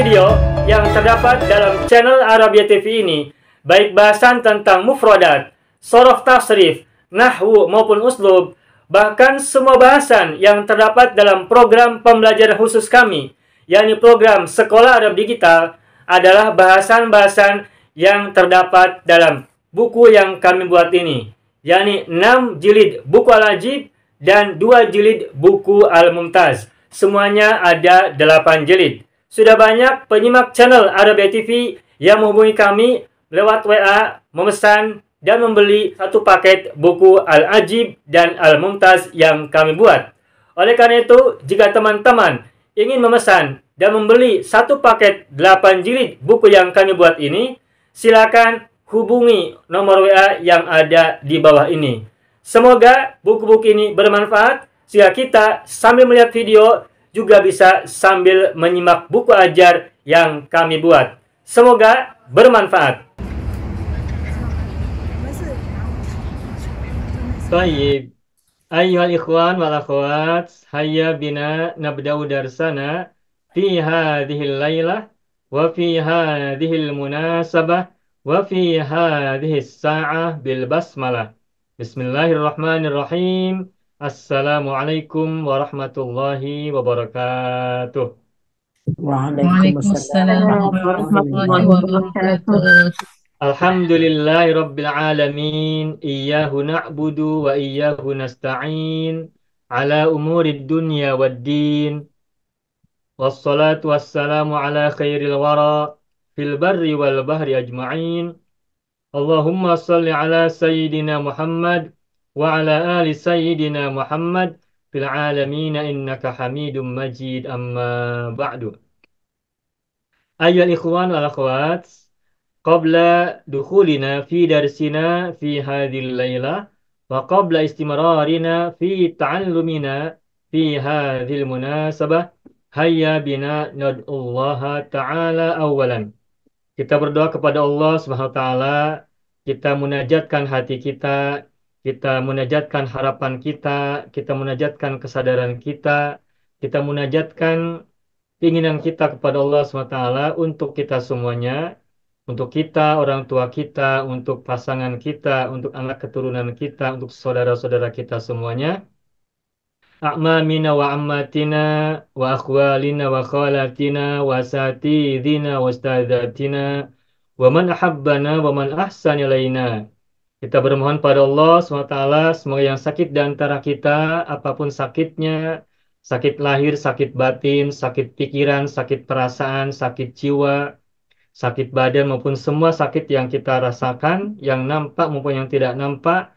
video yang terdapat dalam channel Arabia TV ini, baik bahasan tentang mufradat, sorof tasrif, nahwu maupun uslub, bahkan semua bahasan yang terdapat dalam program pembelajaran khusus kami, yakni program Sekolah Arab Digital, adalah bahasan-bahasan yang terdapat dalam buku yang kami buat ini, yakni 6 jilid buku Al-Ajib dan 2 jilid buku Al-Mumtaz. Semuanya ada 8 jilid. Sudah banyak penyimak channel Arabia TV yang menghubungi kami lewat WA, memesan dan membeli satu paket buku Al-Ajib dan Al-Mumtaz yang kami buat. Oleh karena itu, jika teman-teman ingin memesan dan membeli satu paket 8 jilid buku yang kami buat ini, silakan hubungi nomor WA yang ada di bawah ini. Semoga buku-buku ini bermanfaat sehingga kita sambil melihat video juga bisa sambil menyimak buku ajar yang kami buat. Semoga bermanfaat. Baik, ayyuhal ikhwan wal akhwat, hayya bina nabda'u darsana fi hadhil laylah wa fi hadhil munasabah wa fi hadhis sa'ah bil basmalah. Bismillahirrahmanirrahim. Assalamualaikum warahmatullahi wabarakatuh. Waalaikumsalam warahmatullahi wabarakatuh. Alhamdulillahi rabbil alamin. Iyyahu na'budu wa iyyahu nasta'in ala umurid dunya waddin. Wassalatu wassalamu ala khairil wara fil barri wal bahri ajma'in. Allahumma salli ala sayyidina Muhammad wa ala ali sayyidina Muhammad fil alamin innaka hamidum majid, amma ba'du. Ayyuhal ikhwan wal akhwat, qabla dukhulina fi darsina fi hadhil laylah wa qabla istimrarina fi ta'allumina fi hadhil munasabah, hayya bina nad'ullaha ta'ala awalan. Kita berdoa kepada Allah Subhanahu wa taala, kita munajatkan hati kita munajatkan harapan kita munajatkan kesadaran kita munajatkan keinginan kita kepada Allah Subhanahu wa taala untuk kita semuanya, untuk kita, orang tua kita, untuk pasangan kita, untuk anak keturunan kita, untuk saudara-saudara kita semuanya. A'mamina wa ammatina wa akhwalina wa khalatina wa satidina wa ustadzatina wa man ahabbana wa man ahsan ilaina. Kita bermohon pada Allah SWT, semoga yang sakit di antara kita, apapun sakitnya, sakit lahir, sakit batin, sakit pikiran, sakit perasaan, sakit jiwa, sakit badan maupun semua sakit yang kita rasakan, yang nampak maupun yang tidak nampak,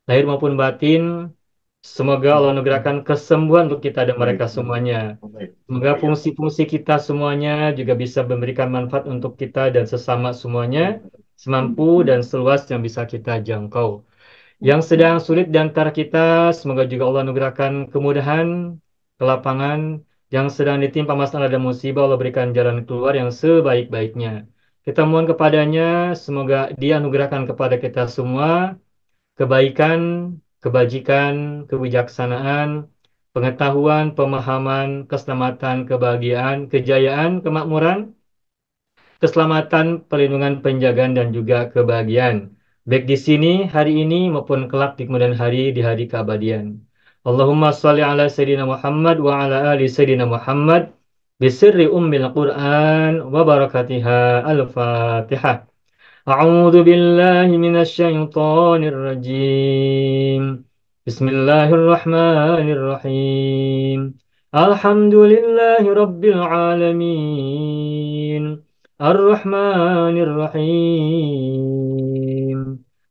lahir maupun batin, semoga Allah anugerahkan kesembuhan untuk kita dan mereka semuanya. Semoga fungsi-fungsi kita semuanya juga bisa memberikan manfaat untuk kita dan sesama semuanya, semampu dan seluas yang bisa kita jangkau. Yang sedang sulit di antara kita, semoga juga Allah anugerahkan kemudahan, kelapangan. Yang sedang ditimpa masalah dan musibah, Allah berikan jalan keluar yang sebaik-baiknya. Kita mohon kepadanya, semoga Dia anugerahkan kepada kita semua kebaikan, kebajikan, kebijaksanaan, pengetahuan, pemahaman, keselamatan, kebahagiaan, kejayaan, kemakmuran, keselamatan, perlindungan, penjagaan, dan juga kebahagiaan. Baik di sini, hari ini, maupun kelak di kemudian hari, di hari keabadian. Allahumma salli ala Sayyidina Muhammad wa ala ali Sayyidina Muhammad bisirri ummil Qur'an wa barakatiha. Al-Fatihah. A'udzu billahi minasy syaithanir rajim. Bismillahirrahmanirrahim. Alhamdulillahi rabbil alamin. Ar-Rahmanir Rahim.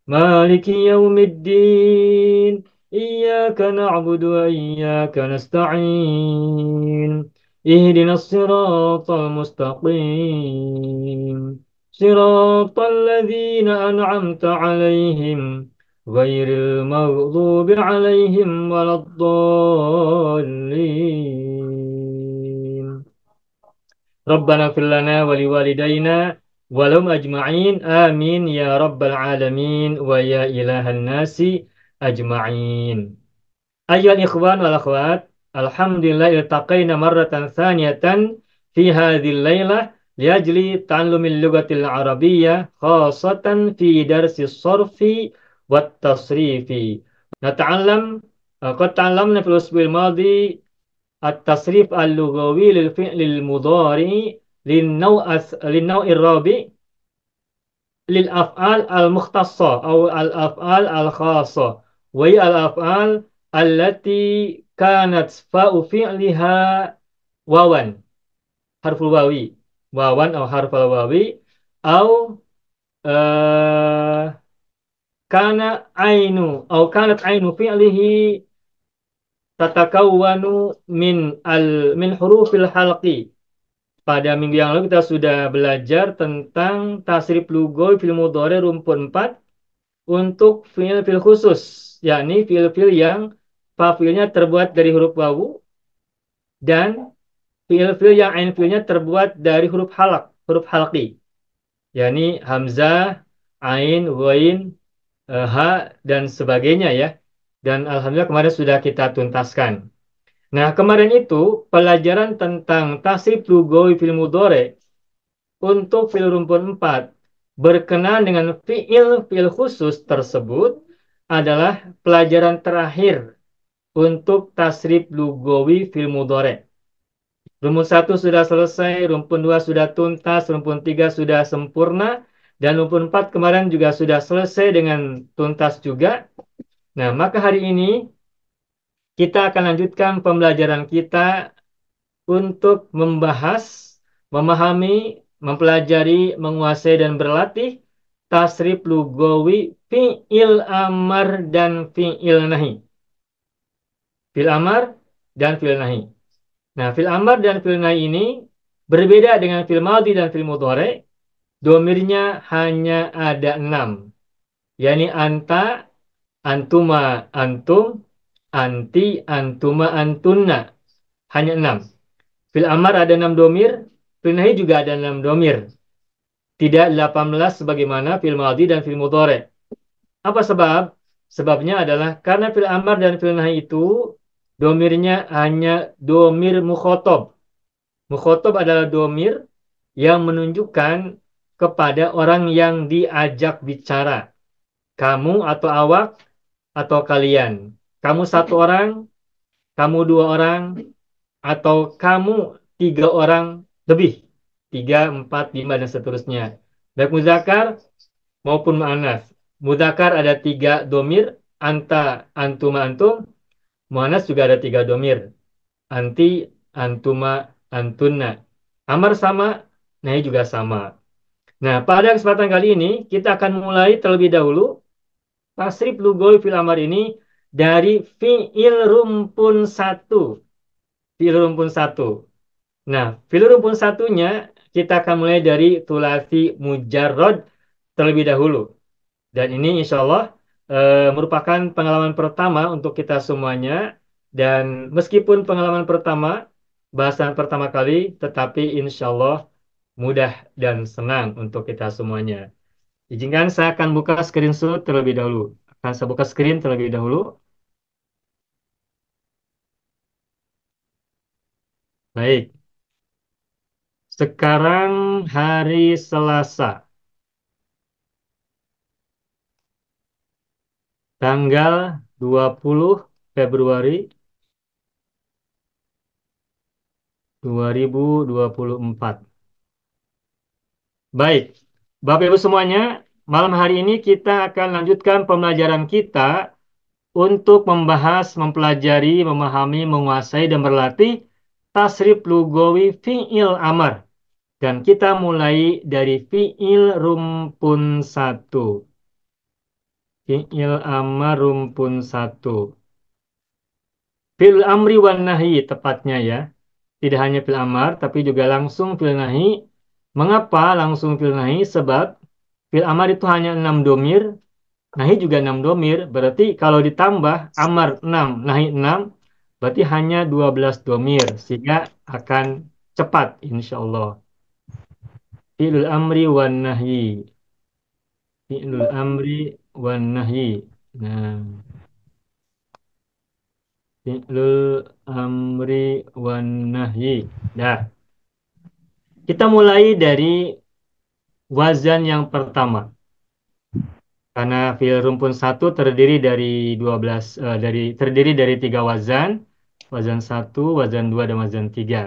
Maliki yaumiddin. Iyyaka na'budu wa iyyaka nasta'in. Ihdinas siratal mustaqim. صراط الذين أنعمت عليهم غير المغضوب عليهم ولا الضالين ربنا اغفر لنا ولوالدينا ولهم أجمعين آمين يا رب العالمين ويا إله الناس أجمعين. أيها الإخوان والأخوات, alhamdulillah iltaqaina marratan thaniyatan fi hadhil lailah liajli ta'allumil lughatil arabiyyah khassatan fi darsi sarfi wat tasrifi. Nata'allam qad ta'allamna fil usbu'il madhi at-tasrif al-lughawi lil fi'lil mudhari lin-naw'ir rabi' lil af'al al-mukhtassa atau al-af'al al-khassa wa hiya al-af'al allati kanat fa'u fi'liha wawan harful wawi wawan atau harful wawi atau eh, kana ainu atau kanat ainu fi'lihi tatakawwanu min hurufil halqi. Pada minggu yang lalu kita sudah belajar tentang tasrif lugoy fil mudhari rumpun 4 untuk fiil-fiil khusus, yakni fiil-fiil yang fa-fiilnya terbuat dari huruf wawu dan fiil-fiil yang ain fiilnya terbuat dari huruf halqi, yakni hamzah, ain, ghain, ha dan sebagainya ya. Dan alhamdulillah kemarin sudah kita tuntaskan. Nah, kemarin itu pelajaran tentang tasrif lugawi fil mudhari untuk fiil rumpun 4 berkenaan dengan fiil khusus tersebut adalah pelajaran terakhir untuk tasrif lugawi fil mudhari. Rumpun 1 sudah selesai, rumpun 2 sudah tuntas, rumpun 3 sudah sempurna, dan rumpun 4 kemarin juga sudah selesai dengan tuntas juga. Nah, maka hari ini kita akan lanjutkan pembelajaran kita untuk membahas, memahami, mempelajari, menguasai, dan berlatih tasrif lugawi fi'il amar dan fi'il nahi. Fi'il amar dan fi'il nahi. Nah, fi'il amar dan fi'il nahi ini berbeda dengan fi'il madhi dan fi'il mudhari. Domirnya hanya ada 6, yakni anta, antuma, antum, anti, antuma, antunna. Hanya 6. Fil amar ada 6 domir, fil nahi juga ada 6 domir. Tidak 18 sebagaimana fil madhi dan fil mudhari. Apa sebab? Sebabnya adalah karena fil amar dan fil nahi itu domirnya hanya domir mukhotob. Mukhotob adalah domir yang menunjukkan kepada orang yang diajak bicara. Kamu atau awak atau kalian. Kamu satu orang, kamu dua orang, atau kamu tiga orang lebih. Tiga, empat, lima, dan seterusnya. Baik muzakkar maupun mu'annas. Muzakkar ada 3 domir. Anta, antuma, antum. Mu'annas juga ada 3 domir. Anti, antuma, antunna. Amar sama, nahi juga sama. Nah, pada kesempatan kali ini kita akan mulai terlebih dahulu tasrif lugawi fil amar ini dari fiil rumpun 1. Fiil rumpun 1. Nah, fiil rumpun satunya kita akan mulai dari tulasi mujarrad terlebih dahulu. Dan ini insya Allah merupakan pengalaman pertama untuk kita semuanya. Dan meskipun pengalaman pertama, bahasan pertama kali, tetapi insya Allah mudah dan senang untuk kita semuanya. Izinkan saya akan buka screenshot terlebih dahulu. Akan saya buka screen terlebih dahulu. Baik, sekarang hari Selasa, tanggal 20 Februari 2024. Baik, Bapak Ibu semuanya, malam hari ini kita akan lanjutkan pembelajaran kita untuk membahas, mempelajari, memahami, menguasai, dan berlatih tasrif lugawi fi'il amar. Dan kita mulai dari fi'il rumpun 1. Fi'il amar rumpun 1. Fil amri wan nahi tepatnya ya. Tidak hanya fil amar, tapi juga langsung fil nahi. Mengapa langsung fil nahi? Sebab fil amar itu hanya 6 domir, nahi juga 6 domir. Berarti kalau ditambah amar 6, nahi 6, berarti hanya 12 domir. Sehingga akan cepat insya Allah. Fi'lul amri wan nahi. Fi'lul amri wan nahi. Nah, fi'lul amri wan nahyi. Dah. Kita mulai dari wazan yang pertama. Karena fiil rumpun satu terdiri dari 12 terdiri dari tiga wazan, wazan satu, wazan dua, dan wazan tiga.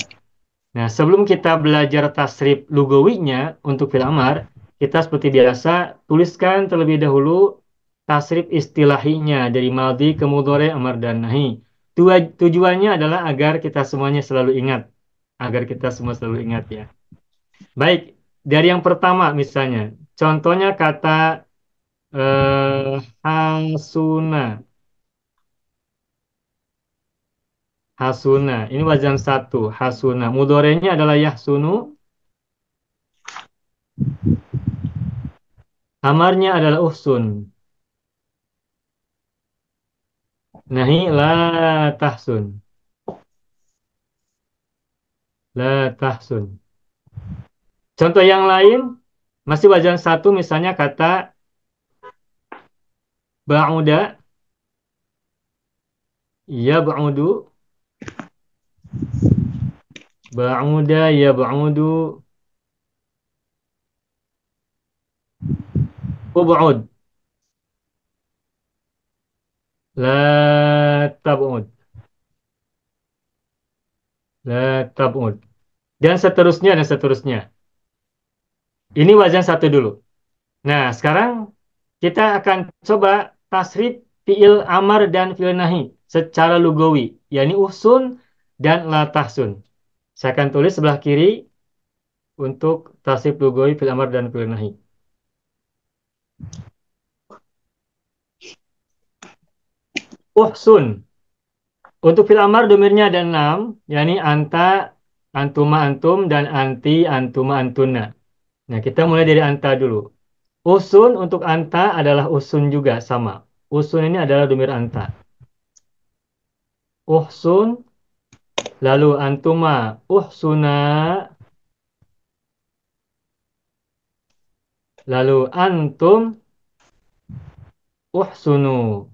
Nah, sebelum kita belajar tasrif lugawinya untuk fi'il amar, kita seperti biasa tuliskan terlebih dahulu tasrif istilahinya dari maldi ke mudhari, amar dan nahi. Tujuannya adalah agar kita semuanya selalu ingat, agar kita semua selalu ingat ya. Baik, dari yang pertama misalnya, contohnya kata hasuna, hasuna. Ini wazan satu, hasuna. Mudhari'nya adalah yahsunu, amarnya adalah uhsun. Nahi la tahsun. La tahsun. Contoh yang lain, masih wajan satu misalnya kata ba'uda, ya ba'udu, ba'uda, ya ba'udu, ub'ud, la tab'ud, la tab'ud. Dan seterusnya, dan seterusnya. Ini wajan satu dulu. Nah, sekarang kita akan coba tasrif fi'il amar dan fi'il nahi secara lugawi, yakni uhsun dan la tahsun. Saya akan tulis sebelah kiri untuk tasrif lugawi fi'il amar dan fi'il nahi. Uhsun. Untuk fi'il amar domirnya ada 6, yakni anta, antuma, antum, dan anti, antuma, antuna. Nah, kita mulai dari anta dulu. Usun untuk anta adalah usun juga, sama. Usun ini adalah domir anta. Uhsun, lalu antuma, uhsuna, lalu antum, uhsunu.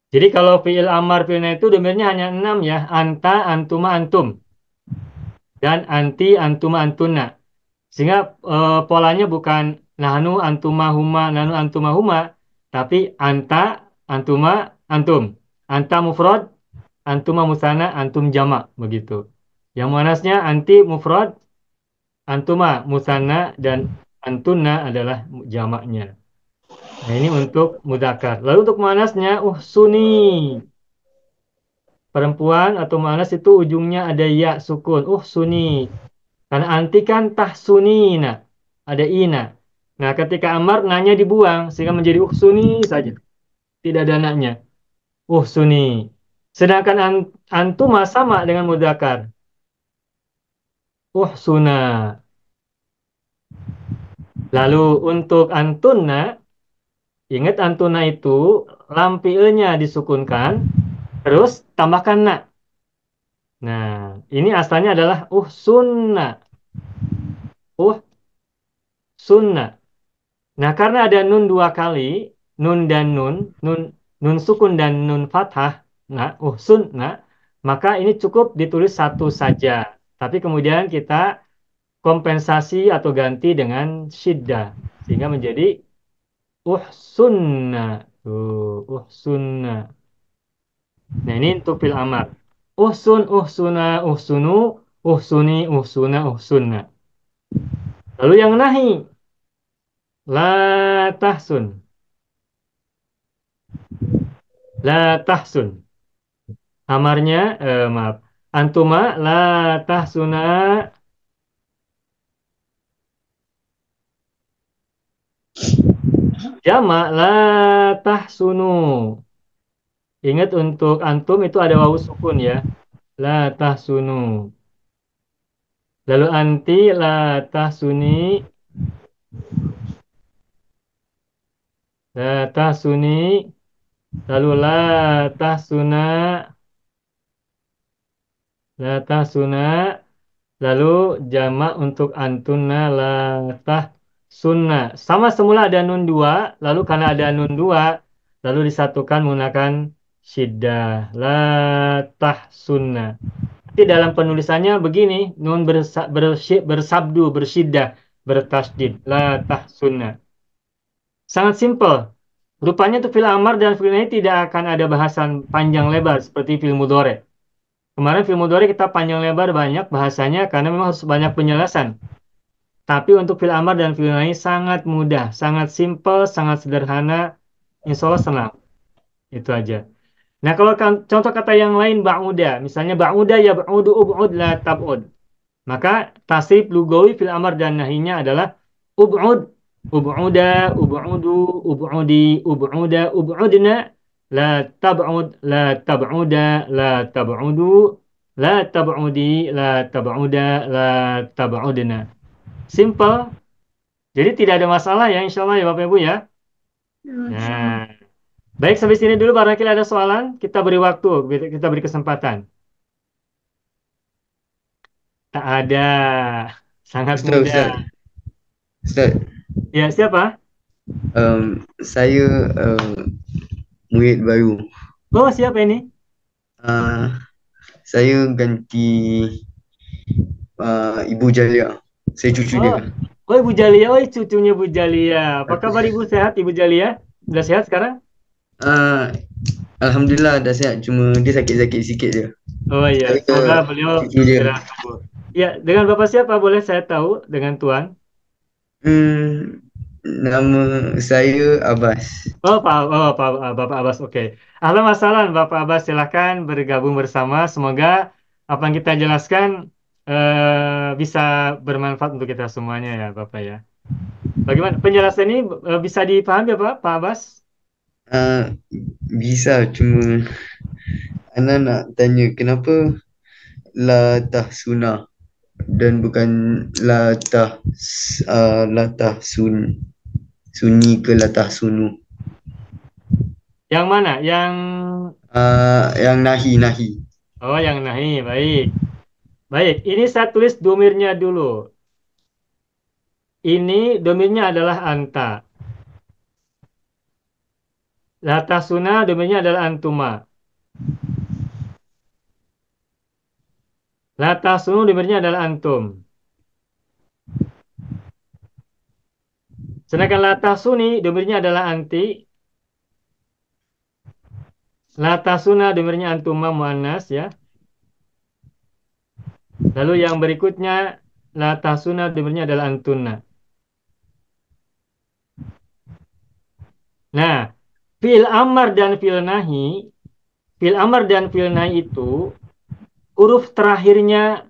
Jadi kalau fi'il amar fi'il nahi itu domirnya hanya 6 ya. Anta, antuma, antum. Dan anti, antuma, antuna. Sehingga polanya bukan nahnu, antuma, huma, nahnu, antuma, huma. Tapi anta, antuma, antum. Anta mufrad, antuma musana, antum jama. Begitu. Yang muannasnya anti mufrad, antuma musana, dan antuna adalah jamaknya. Nah, ini untuk mudakar. Lalu untuk muannasnya uhsuni. Perempuan atau muannas itu ujungnya ada ya sukun. Uhsuni. Karena anti kan tahsunina. Ada ina. Nah, ketika amar nanya dibuang sehingga menjadi uhsuni saja. Tidak ada naknya. Uhsuni. Sedangkan antuma sama dengan mudakar. Uhsuna. Lalu untuk antuna, ingat antuna itu lampielnya disukunkan, terus tambahkan na. Nah, ini asalnya adalah uhsunna. Uhsunna. Nah, karena ada nun dua kali, nun dan nun, nun, nun sukun dan nun fathah, nah, uhsun, nah, maka ini cukup ditulis satu saja. Tapi kemudian kita kompensasi atau ganti dengan syiddah, sehingga menjadi uhsunna. Tuh, uhsunna. Nah, ini untuk fil amar. Uhsun, uhsuna, uhsunu, uhsuni, uhsuna, uhsunna. Lalu yang nahi, la tahsun. La tahsun. Amarnya, maaf. Antuma la tahsuna, jama la tahsunu. Ingat untuk antum itu ada wawu sukun ya. La tahsunu. Lalu anti la tahsuni, la tahsuni. Lalu la tahsuna, la tahsuna. Lalu jamak untuk antuna la tahsunna. Sama semula ada nun dua. Lalu karena ada nun dua, lalu disatukan menggunakan syiddah. La tahsunna. Nanti dalam penulisannya begini, nun bersabdu, bersyiddah, bertasdid. La tahsunna. Sangat simpel. Rupanya tuh fil amar dan fil nahi tidak akan ada bahasan panjang lebar seperti fil mudhari. Kemarin fil mudhari kita panjang lebar banyak bahasanya karena memang harus banyak penjelasan. Tapi untuk fil amar dan fil nahi sangat mudah, sangat simpel, sangat sederhana. Insya Allah senang. Itu aja. Nah, kalau contoh kata yang lain ba'uda, misalnya ba'uda ya ba'udu ub'ud la tab'ud. Maka tasrif lugawi fil amar dan nahinya adalah ub'ud, ub'uda, ub'udu, ub'udi, ub'uda, ub'udna, la tab'ud, la tab'uda, la tab'udu, la tab'udi, la tab'uda, la tab'udna. Simple. Jadi tidak ada masalah ya insya Allah ya Bapak Ibu ya. Masya Allah. Nah, baik sampai sini dulu barangkali ada soalan, kita beri waktu, kita beri kesempatan. Tak ada. Sangat Ustaz, mudah. Ustaz, Ya, siapa? saya murid baru. Oh, siapa ini? Uh, saya ganti Ibu Jalia. Saya cucu Oh, dia. oh Ibu Jalia, oh cucunya Bu Jalia. Apa kabar Ibu sehat Ibu Jalia? Sudah sehat sekarang? Uh, Alhamdulillah dah sihat. Cuma dia sakit-sakit sikit je. Oh iya, semoga Saya beliau cucu dia. segera sembuh. Ya, dengan Bapak siapa boleh saya tahu dengan Tuan? Nama saya Abbas. Bapak Abbas, oke. Ahlan wa sahlan, Bapak Abbas, silahkan bergabung bersama. Semoga apa yang kita jelaskan bisa bermanfaat untuk kita semuanya ya, Bapak ya. Bagaimana penjelasan ini bisa dipahami ya, Pak Abbas? Bisa, cuma Ana nak tanya kenapa la tahsuna dan bukan la tahsuni ke la tahsunu. Yang mana? Yang nahi. Oh, yang nahi. Baik. Baik, ini saya tulis domirnya dulu. Ini domirnya adalah anta. Latasuna domirnya adalah antuma. Latasunu domirnya adalah antum. Sedangkan latasuni domirnya adalah anti. Latasuna domirnya antuma muannas ya. Lalu yang berikutnya latasuna domirnya adalah antunna. Nah, fil amar dan fil nahi itu huruf terakhirnya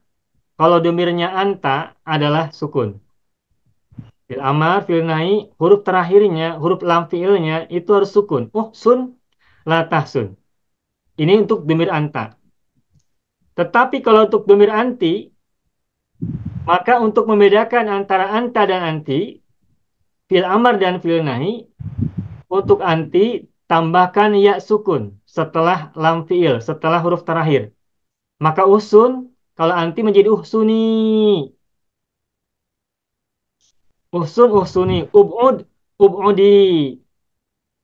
kalau domirnya anta adalah sukun. Fil amar, fil nahi, huruf terakhirnya, huruf lam fiilnya itu harus sukun. Oh, sun, la tahsun. Ini untuk domir anta. Tetapi kalau untuk domir anti, maka untuk membedakan antara anta dan anti, fil amar dan fil nahi, untuk anti tambahkan ya sukun setelah lam fiil, setelah huruf terakhir. Maka usun, kalau anti menjadi uhsuni. Uhsun, uhsuni. Ub'ud, ub'udi.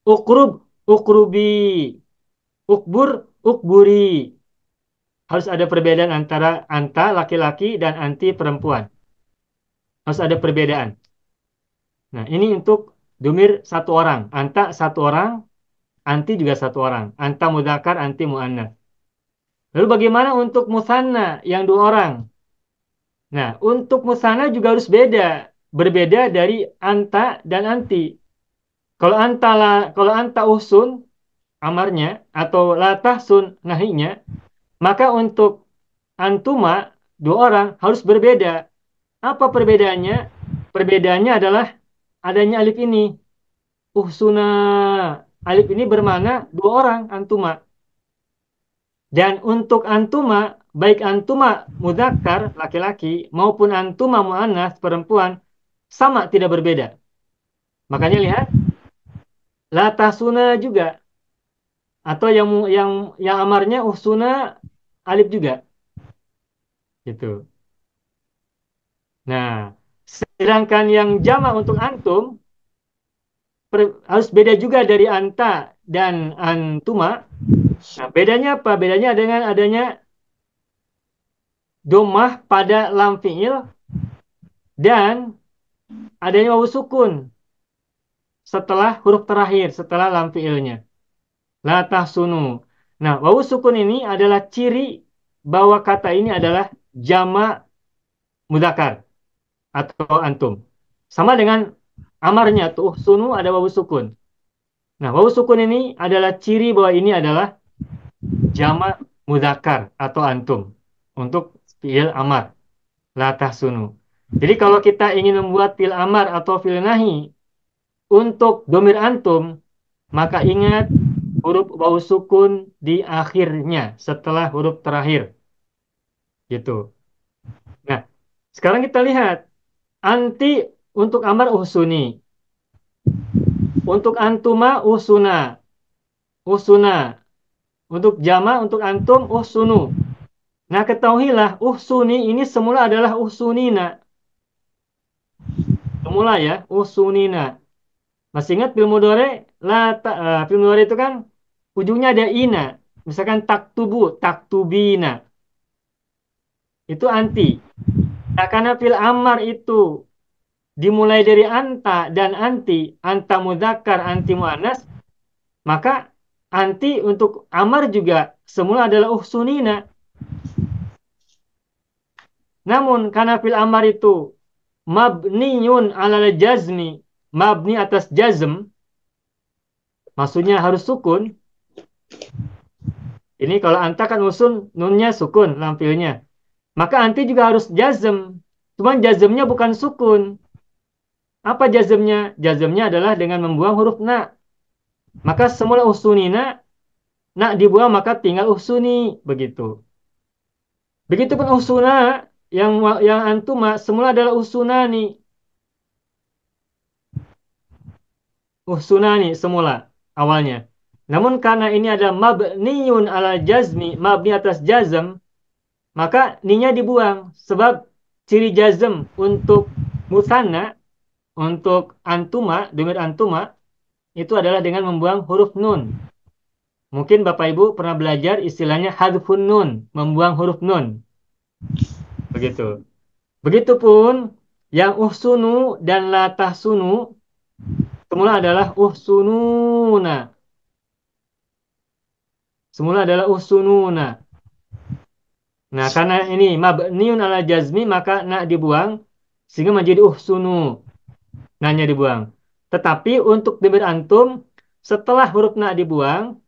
Ukrub, ukrubi. Ukbur, ukburi. Harus ada perbedaan antara anta laki-laki dan anti perempuan. Harus ada perbedaan. Nah, ini untuk domir satu orang. Anta satu orang, anti juga satu orang. Anta mudzakkar, anti muannats. Lalu bagaimana untuk musanna yang dua orang? Nah, untuk musanna juga harus beda. Berbeda dari anta dan anti. Kalau anta usun amarnya atau latahsun nahinya, maka untuk antuma dua orang harus berbeda. Apa perbedaannya? Perbedaannya adalah adanya alif ini. Uhsuna. Alif ini bermakna dua orang antuma. Dan untuk antuma, baik antuma mudzakkar laki-laki maupun antuma muannas perempuan sama tidak berbeda. Makanya lihat latasuna juga atau yang amarnya uhsuna alif juga. Gitu. Nah, sedangkan yang jama untuk antum harus beda juga dari anta dan antuma. Nah, bedanya apa? Bedanya dengan adanya domah pada lam fi'il dan adanya wawu sukun setelah huruf terakhir, setelah lam fi'ilnya. La tahsunu. Nah, wawu sukun ini adalah ciri bahwa kata ini adalah jama' mudzakkar atau antum. Sama dengan amarnya tuh sunu ada wawu sukun. Nah, wawu sukun ini adalah ciri bahwa ini adalah jama' mudzakkar atau antum untuk fi'il amar. La tahsunu. Jadi kalau kita ingin membuat fi'il amar atau fi'il nahi untuk domir antum, maka ingat huruf wawu sukun di akhirnya setelah huruf terakhir. Gitu. Nah, sekarang kita lihat anti untuk amar uhsuni. Untuk antuma uhsuna. Uhsuna. Untuk jama, untuk antum uhsunu. Nah, ketahuilah uhsuni ini semula adalah uhsunina. Semula ya, uhsunina. Masih ingat film mudhari? Film mudhari itu kan ujungnya ada ina. Misalkan taktubu, taktubina. Itu anti. Nah, karena fil amar itu dimulai dari anta dan anti, anta mudzakkar, anti muannas, maka anti untuk amar juga semula adalah uhsunina. Namun karena fil amar itu mabniun alal jazmi, mabni atas jazm, maksudnya harus sukun. Ini kalau anta kan usun nunnya sukun lampilnya. Maka anti juga harus jazm. Cuman jazmnya bukan sukun. Apa jazmnya? Jazmnya adalah dengan membuang huruf na. Maka semula usunina, na dibuang maka tinggal usuni. Begitu. Begitupun usuna yang antuma semula adalah usunani. Usunani semula awalnya. Namun karena ini adalah mabniun ala jazmi, mabni atas jazm, maka ninya dibuang. Sebab ciri jazm untuk musanna, untuk antuma, domir antuma, itu adalah dengan membuang huruf nun. Mungkin Bapak Ibu pernah belajar istilahnya hadfun nun, membuang huruf nun. Begitu. Begitupun yang uhsunu dan la tahsunu semula adalah uhsununa. Semula adalah uhsununa. Nah, karena ini mabniun ala jazmi maka na dibuang sehingga menjadi uhsunu. Nanya dibuang. Tetapi untuk domir antum setelah huruf na dibuang,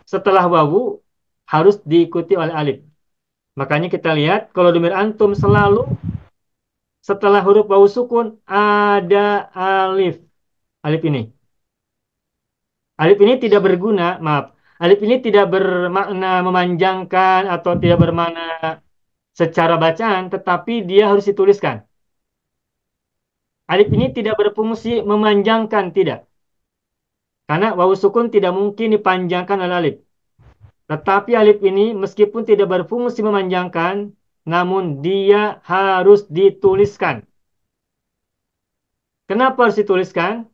setelah wawu harus diikuti oleh alif. Makanya kita lihat kalau domir antum selalu setelah huruf wawu sukun ada alif. Alif ini. Alif ini tidak berguna, maaf. Alif ini tidak bermakna memanjangkan atau tidak bermakna secara bacaan, tetapi dia harus dituliskan. Alif ini tidak berfungsi memanjangkan, tidak. Karena wawu sukun tidak mungkin dipanjangkan oleh alif. Tetapi alif ini meskipun tidak berfungsi memanjangkan, namun dia harus dituliskan. Kenapa harus dituliskan?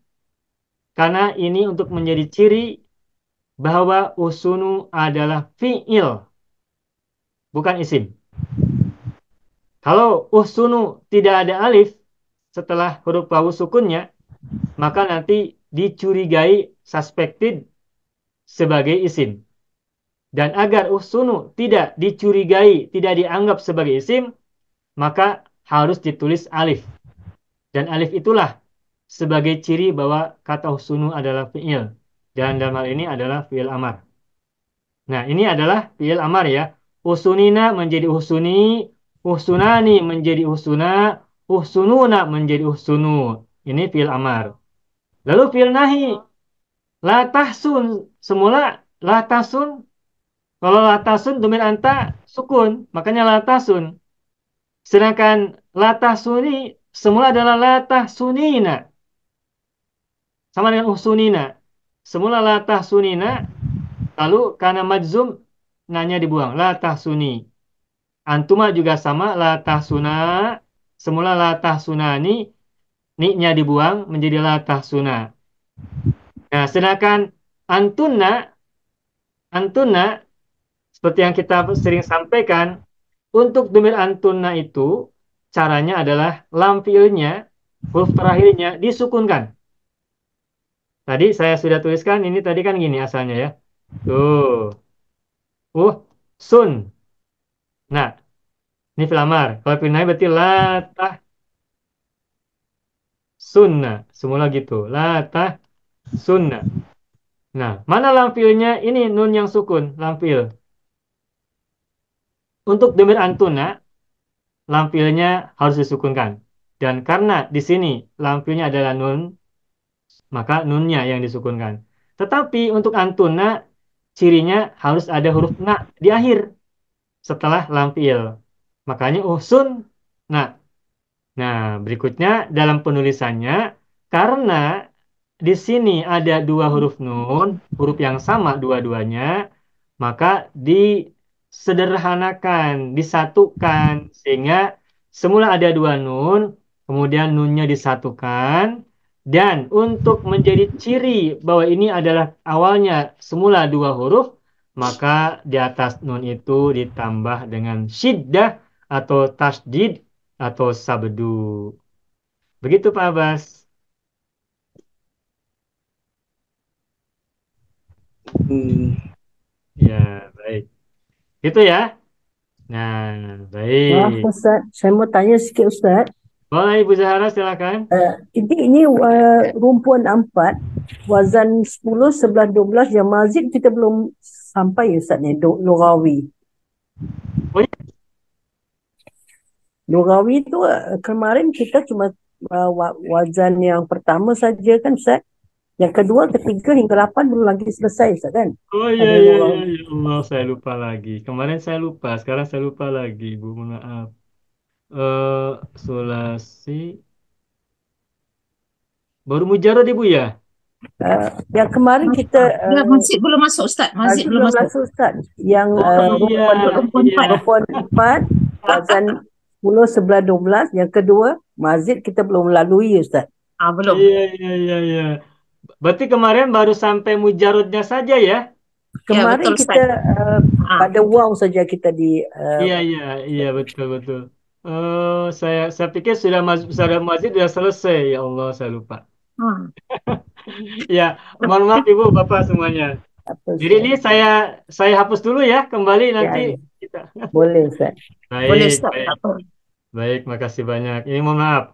Karena ini untuk menjadi ciri bahwa usunu adalah fi'il, bukan isim. Kalau usunu tidak ada alif setelah huruf wawu sukunnya, maka nanti dicurigai suspected sebagai isim. Dan agar usunu tidak dicurigai, tidak dianggap sebagai isim, maka harus ditulis alif. Dan alif itulah sebagai ciri bahwa kata usunu adalah fi'il. Dan dalam hal ini adalah fi'il amar. Nah, ini adalah fi'il amar ya. Usunina menjadi usuni, usunani menjadi usuna, usununa menjadi usunu. Ini fi'il amar. Lalu fi'il nahi, la tahsun. Semula la tahsun. Kalau la tahsun domir anta sukun, makanya la tahsun. Sedangkan la tahsuni semula adalah la tahsunina. Sama dengan usunina. Semula la tahsunina, lalu karena majzum nanya dibuang la tahsuni. Antuma juga sama la tahsuna. Semula la tahsunani, ni-nya dibuang menjadi la tahsuna. Nah, sedangkan antunna Antuna, seperti yang kita sering sampaikan, untuk domir antuna itu caranya adalah lam fiilnya, huruf terakhirnya disukunkan. Tadi saya sudah tuliskan, ini tadi kan gini asalnya ya. Tuh, sun. Nah, ini fi'il amar. Kalau fi'il nahi berarti latah sunnah. Semula gitu. Latah sunnah. Nah, mana lam fiilnya? Ini nun yang sukun, lam fiil. Untuk domir antuna, lam fiilnya harus disukunkan. Dan karena di sini lam fiilnya adalah nun, maka nunnya yang disukunkan. Tetapi untuk antuna, cirinya harus ada huruf na di akhir setelah lam fiil. Makanya usun. Nah, nah, berikutnya dalam penulisannya, karena di sini ada dua huruf nun, huruf yang sama dua-duanya, maka disederhanakan, disatukan, sehingga semula ada dua nun, kemudian nunnya disatukan, dan untuk menjadi ciri bahwa ini adalah awalnya semula dua huruf, maka di atas nun itu ditambah dengan syiddah atau tasdid atau sabdu. Begitu Pak Abbas. Hmm. Ya, baik. Itu ya. Nah, Maaf baik. Ustaz, saya mau tanya sikit Ustaz. Boleh Ibu Zahra silakan. Ini rumpuan 4, wazan 10, 11, 12 yang mazid kita belum sampai Ustaz ni, Lughawi. Oh, ya. Lughawi tu kemarin kita cuma wazan yang pertama saja kan Ustaz. Yang kedua, ketiga hingga 8 belum lagi selesai Ustaz kan? Oh iya Ada iya iya Lughawi. ya Allah saya lupa lagi. Kemarin saya lupa, sekarang saya lupa lagi, Bu. Mohon maaf. Eh Sulasi baru mujarad Ibu ya? Yang kemarin kita Ya, masjid belum masuk Ustaz. Masjid Masih belum belum masuk. masuk Ustaz. Yang Oh iya, iya. rumpun 4, wazan 10, 11, 12. Yang kedua, mazid kita belum lalui Ustaz. Belum. Iya iya iya iya. Berarti kemarin baru sampai mujarodnya saja ya? Ya, Kemarin betul Ustaz. kita pada waw saja kita di Iya iya iya betul betul. Saya pikir sudah masjid sudah selesai. Ya Allah saya lupa. Hmm. Ya, mohon maaf Ibu, Bapak semuanya. apa Jadi ini Ustaz? saya hapus dulu ya, kembali Ya, nanti ya. kita. Boleh Ustaz. Boleh Baik, Ustaz. baik, Tak apa. baik, makasih banyak. Ini mohon maaf.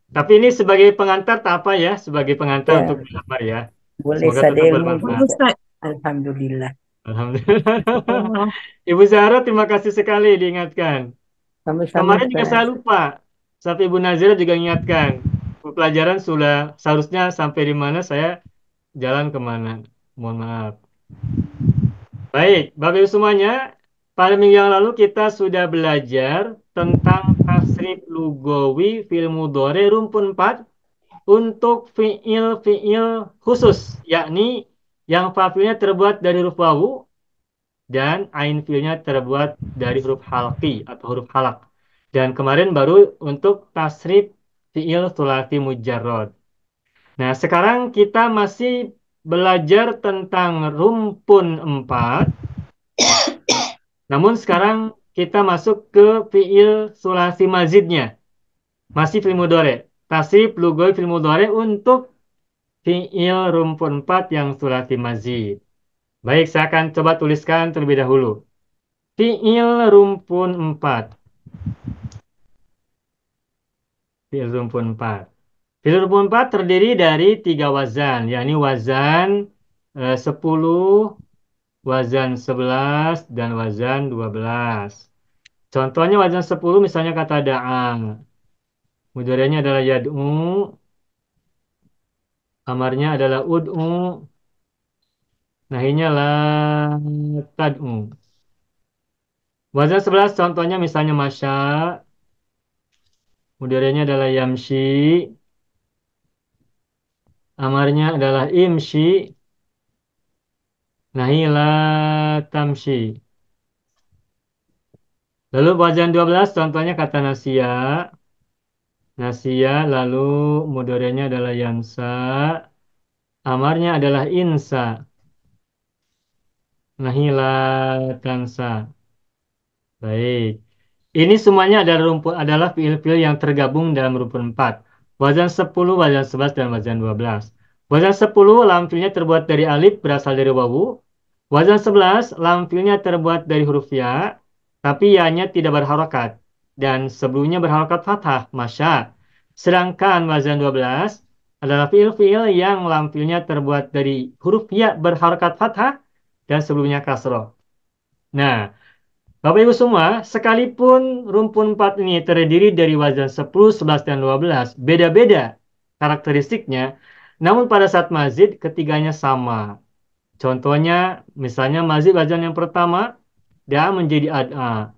Tapi ini sebagai pengantar tak apa ya, sebagai pengantar Ya, untuk belajar ya. boleh Semoga sada tetap ilmu bermanfaat. Bagus Ustaz. Alhamdulillah. Alhamdulillah. Ya. Ibu Zahra, terima kasih sekali diingatkan. Sama-sama Kemarin juga saya Ustaz. lupa. Sampai Ibu Nazira juga ingatkan. Pelajaran sudah seharusnya sampai di mana saya jalan kemana. Mohon maaf. Baik, Bapak Ibu semuanya, pada minggu yang lalu kita sudah belajar tentang tasrif lugawi fi'il mudhari rumpun 4 untuk fi'il khusus, yakni yang fa'ilnya terbuat dari huruf wawu dan ain fi'ilnya terbuat dari huruf halqi atau huruf halak. Dan kemarin baru untuk tasrif fi'il sulasi mujarrad. Nah, sekarang kita masih belajar tentang rumpun 4. Namun sekarang kita masuk ke fiil sulasi mazidnya. Masih fiil mudhari. Tasrif lugawi fiil mudhari untuk fiil rumpun 4 yang sulasi mazid. Baik, saya akan coba tuliskan terlebih dahulu. Fiil rumpun 4. Fiil rumpun 4. Fiil rumpun 4 terdiri dari 3 wazan, yakni wazan 10, wazan 11, dan wazan 12. Contohnya wazan 10 misalnya kata da'a. Mudhari'nya adalah yad'u, amarnya adalah ud'u, nahinya la tad'u. Wazan 11 contohnya misalnya masya, mudhari'nya adalah yamshi, amarnya adalah imshi, nahi la tamshi. Lalu wazan 12 contohnya kata nasya, nasya lalu mudhari'nya adalah yansa, amarnya adalah insa. nahi la tansa. Baik. Ini semuanya adalah fiil-fiil yang tergabung dalam rumpun 4. Wazan 10, wazan 11, dan wazan 12. Wazan 10, lam fiilnya terbuat dari alif, berasal dari wawu. Wazan 11, lam fiilnya terbuat dari huruf ya, tapi ya-nya tidak berharokat. Dan sebelumnya berharokat fathah, masya. Sedangkan wazan 12 adalah fiil-fiil yang lam fiilnya terbuat dari huruf ya berharokat fathah, dan sebelumnya kasroh. Nah, Bapak Ibu semua, sekalipun rumpun 4 ini terdiri dari wazan 10, 11, dan 12, beda-beda karakteristiknya, namun pada saat mazid ketiganya sama. Contohnya, misalnya mazid wazan yang pertama, da menjadi ad'a,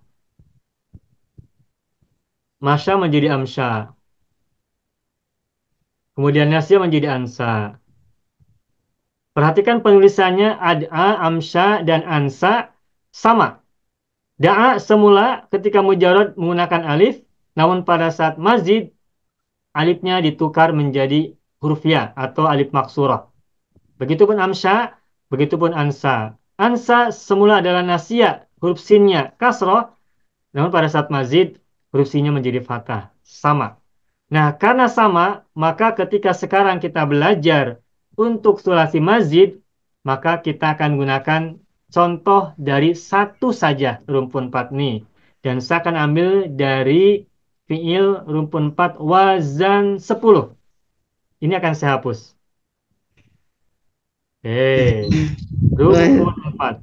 masya menjadi amsya, kemudian nasya menjadi ansa. Perhatikan penulisannya ad'a, amsya, dan ansa sama. Da'a semula ketika mujarad menggunakan alif, namun pada saat mazid alifnya ditukar menjadi huruf ya atau alif maksurah. Begitupun amsya, begitupun ansa. Ansa semula adalah nasya, huruf sinnya kasroh, namun pada saat mazid huruf sinnya menjadi fathah. Sama. Nah, karena sama, maka ketika sekarang kita belajar untuk sulasi mazid, maka kita akan gunakan contoh dari satu saja rumpun 4 ini. Dan saya akan ambil dari fiil rumpun 4 wazan 10. Ini akan saya hapus. Rumpun 4.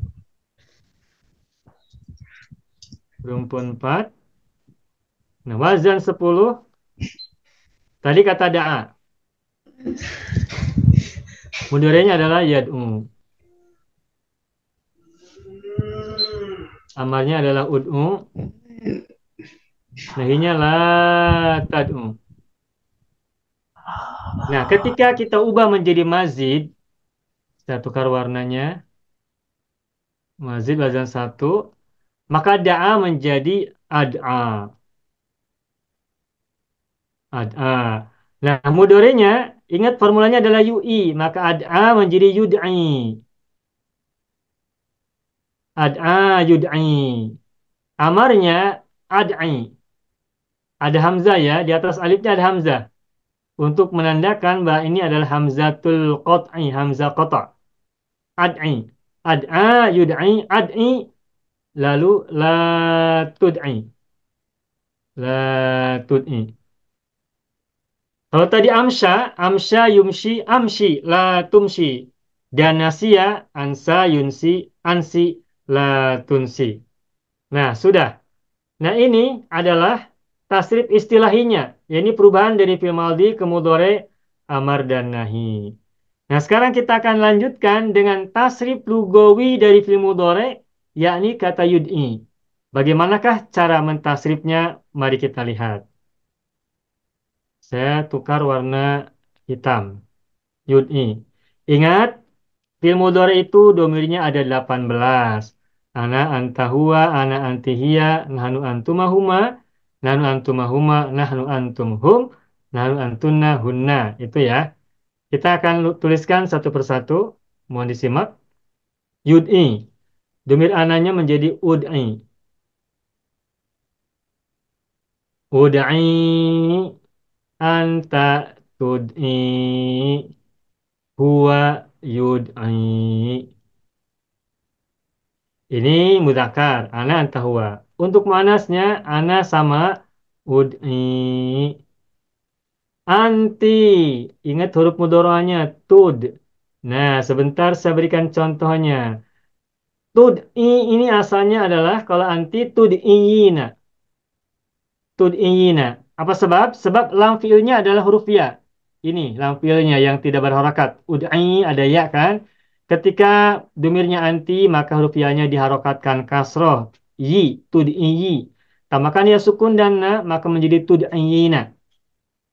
Rumpun 4. Nah, wazan 10. Tadi kata da'a. Mudhari'nya adalah yad'u. Amarnya adalah ud'u. Nahinya la tad'u. Nah, ketika kita ubah menjadi mazid, saya tukar warnanya. Mazid wazan 1. Maka da'a menjadi ad'a. Ad'a. Nah, mudhari'nya, ingat formulanya adalah yu'i. Maka ad'a menjadi yud'i. Ad'a yud'i. Amarnya ad'i. Ada hamzah ya, di atas alifnya ada hamzah. Untuk menandakan bahwa ini adalah hamzatul qat'i, hamzah qata'. Ad'i. Ad'a yud'i, ad'i, lalu la tud'i. La tud'i. Kalau tadi amsya, amsya yumshi, amshi, la tumshi. Dan nasya, ansa yunsi, ansi, la tunsi. Nah, sudah. Nah, ini adalah tasrif istilahinya. Ini perubahan dari fi'il madhi ke mudhari, amar, dan nahi. Nah, sekarang kita akan lanjutkan dengan tasrif lugawi dari fi'il mudhari, yakni kata yud'i. Bagaimanakah cara mentasrifnya? Mari kita lihat. Saya tukar warna hitam. Yud'i. Ingat, fi'il mudhari itu domirnya ada 18. Ana anta huwa, ana anti hiya, nahnu antumahuma, nahnu antumahuma, nahnu antum hum, nahnu antunna hunna. Itu ya. Kita akan tuliskan satu persatu. Mohon disimak. Yud'i. Domir ananya menjadi ud'i. Ud'i. Anta tud'i. Huwa yud'i. Ini mudzakkar, ana anta huwa. Untuk muannasnya ana sama ud'i. Anti, ingat huruf mudhari'nya tud. Nah, sebentar saya berikan contohnya. Tud'i ini asalnya adalah kalau anti tud'iyina. Tud'iyina. Apa sebab? Sebab lam fiilnya adalah huruf ya. Ini lam fiilnya yang tidak berharakat. Ud'i ada ya kan? Ketika domirnya anti, maka huruf ya-nya diharokatkan kasroh. Yi, tud'iyi. Tambahkan ya sukun dan na, maka menjadi tud'iyina.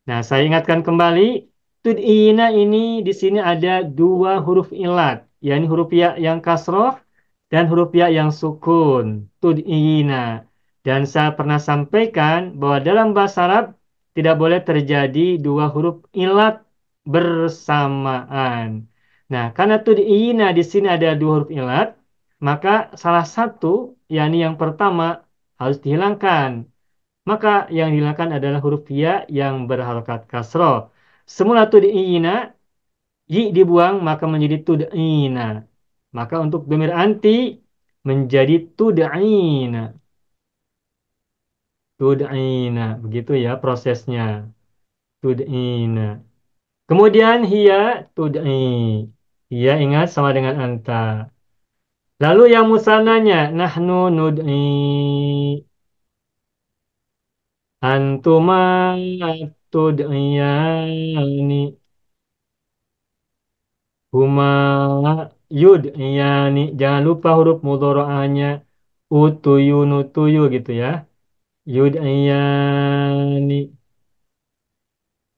Nah, saya ingatkan kembali, tud'iyina ini di sini ada dua huruf ilat, yakni huruf ya yang kasroh dan huruf ya yang sukun. Tud'iyina. Dan saya pernah sampaikan bahwa dalam bahasa Arab tidak boleh terjadi dua huruf ilat bersamaan. Nah, karena tud'iyina di sini ada dua huruf ilat, maka salah satu, yakni yang pertama, harus dihilangkan. Maka yang dihilangkan adalah huruf ya yang berharokat kasroh. Semula tud'ina, yi dibuang, maka menjadi tud'ina. Maka untuk domir anti, menjadi tud'ina. Tud'ina. Begitu ya prosesnya. Tud'ina. Kemudian hiya tud'i. Hiya ingat sama dengan anta. Lalu yang musananya nahnu nud'i. Antuma tud'iyani. Huma yud'iyani. Jangan lupa huruf mudharaahnya utuyu nutuyu gitu ya. Yud'iyani.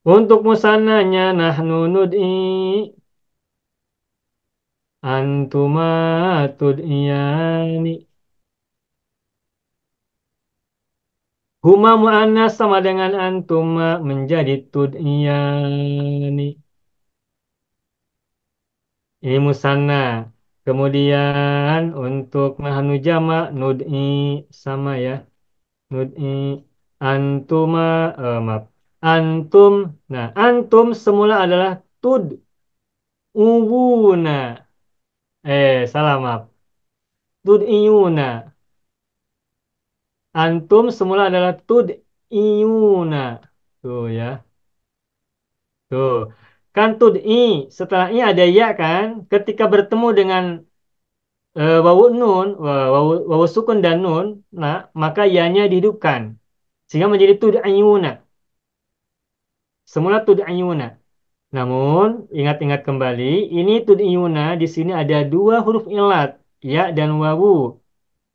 Untuk musananya nahnu nud'i. Antuma tud'iyani. Huma mu'annas sama dengan antuma menjadi tud'iyani. Ini musanna. Kemudian untuk nahnu jama nud'i sama ya. Nud'i antuma maaf. Antum. Nah, antum semula adalah tud'uwuna. Salah maaf. Tud'iyuna. Antum semula adalah tud'iyuna. Tuh ya. Tuh. Kan tud'i. Setelah i ada ya kan. Ketika bertemu dengan wawu nun, wawu sukun dan nun, nah, maka ya-nya dihidupkan. Sehingga menjadi tud'iyuna. Semula tud'iyuna. Namun, ingat-ingat kembali, ini tud'iyuna di sini ada dua huruf ilat, ya dan wawu.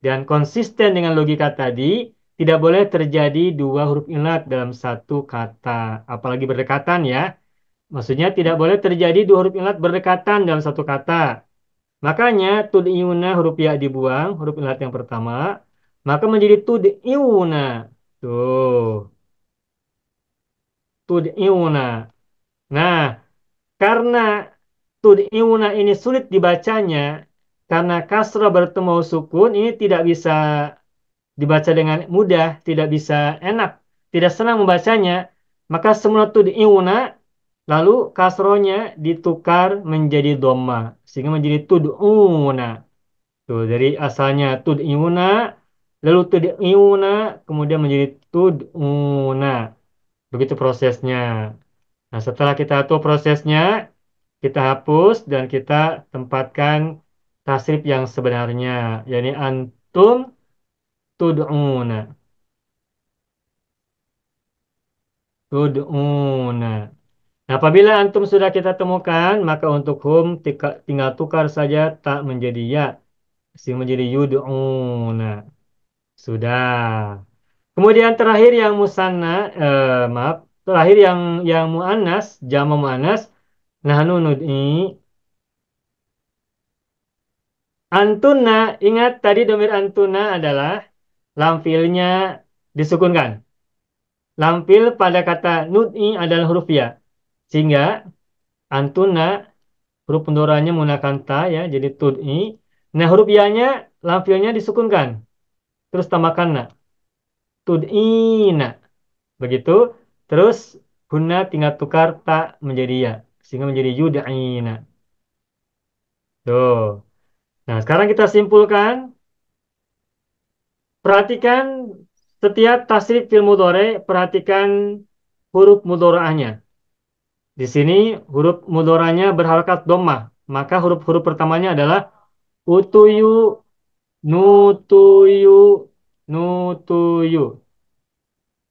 Dan konsisten dengan logika tadi, tidak boleh terjadi dua huruf ilat dalam satu kata. Apalagi berdekatan ya. Maksudnya tidak boleh terjadi dua huruf ilat berdekatan dalam satu kata. Makanya tud'iuna huruf ya dibuang, huruf ilat yang pertama. Maka menjadi tud'iuna. Tuh, tud'iuna. Nah, karena tud'iuna ini sulit dibacanya, karena kasrah bertemu sukun, ini tidak bisa dibaca dengan mudah, tidak bisa enak, tidak senang membacanya, maka semua tud'iuna, lalu kasrohnya ditukar menjadi dhamma, sehingga menjadi tud'una. Tuh, dari asalnya tud'iuna, lalu tud'iuna, kemudian menjadi tud'una. Begitu prosesnya. Nah, setelah kita tahu prosesnya, kita hapus dan kita tempatkan tasrif yang sebenarnya, yakni antum tud'una. Tud'una. Nah, apabila antum sudah kita temukan, maka untuk hum tinggal tukar saja tak menjadi ya, sehingga menjadi yud'una. Sudah. Kemudian terakhir yang musanna, maaf, terakhir yang muannas, jama muannas, nahnu nud'i. Antuna, ingat tadi domir antuna adalah lam fiilnya disukunkan. Lam fiil pada kata nud'i adalah huruf ya. Sehingga antuna huruf pendoranya menggunakan ta ya, jadi tud'i. Nah, huruf ya-nya lam fiilnya disukunkan. Terus tambahkan na. Tud'ina. Begitu. Terus guna tinggal tukar ta menjadi ya. Sehingga menjadi yud'ina. Tuh. Nah, sekarang kita simpulkan. Perhatikan setiap tasrif fil mudhari, perhatikan huruf mudharaahnya. Di sini huruf mudharaahnya berharakat dhammah. Maka huruf-huruf pertamanya adalah utuyu, nutuyu, nutuyu,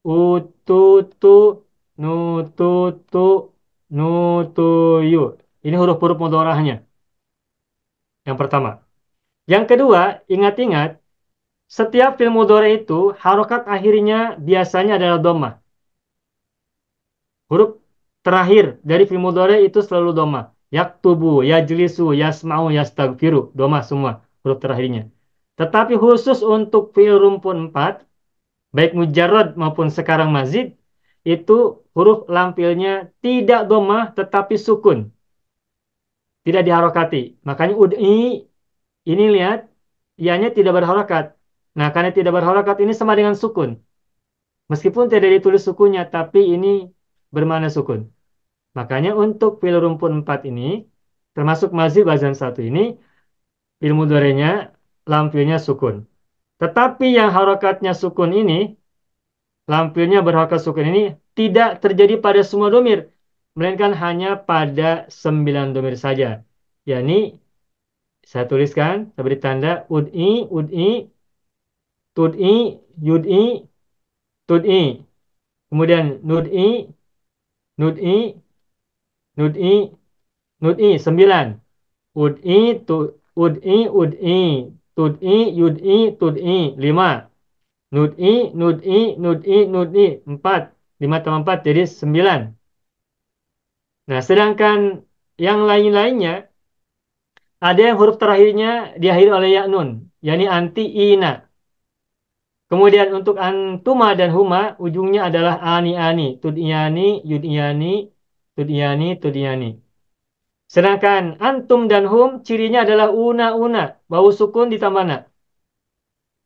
ututu, nututu, nutuyu. Ini huruf-huruf mudharaahnya. Yang pertama. Yang kedua, ingat-ingat setiap fi'il mudhari itu harokat akhirnya biasanya adalah dhammah. Huruf terakhir dari fi'il mudhari itu selalu dhammah. Yaktubu, yajlisu, yasma'u, yastaghfiru. Dhammah semua huruf terakhirnya. Tetapi khusus untuk fi'il rumpun 4, baik mujarrad maupun sekarang mazid, itu huruf lam fi'ilnya tidak dhammah tetapi sukun. Tidak diharokati. Makanya ud'i ini lihat ianya tidak berharokat. Nah, karena tidak berharokat ini sama dengan sukun. Meskipun tidak ditulis sukunnya, tapi ini bermakna sukun. Makanya untuk fi'il rumpun 4 ini, termasuk mazid wazan 1 ini, fi'il mudhari'nya lam fi'ilnya sukun. Tetapi yang harokatnya sukun ini, lam fi'ilnya berharokat sukun ini, tidak terjadi pada semua domir, melainkan hanya pada 9 domir saja. Yani, saya tuliskan, saya beri tanda, ud'i, tud'i, yud'i, tud'i. Kemudian nud'i, nud'i, nud'i, 9. Ud'i, ud'i, tud'i, yud'i, tud'i, 5. Nud'i, 4. 5 tambah 4 jadi 9. Nah, sedangkan yang lain-lainnya, ada yang huruf terakhirnya diakhiri oleh ya nun, yakni anti ina. Kemudian untuk antuma dan huma, ujungnya adalah ani, tud'iyani, yud'iyani, tud'iyani, tud'iyani. Sedangkan antum dan hum, cirinya adalah una, bau sukun ditambah na.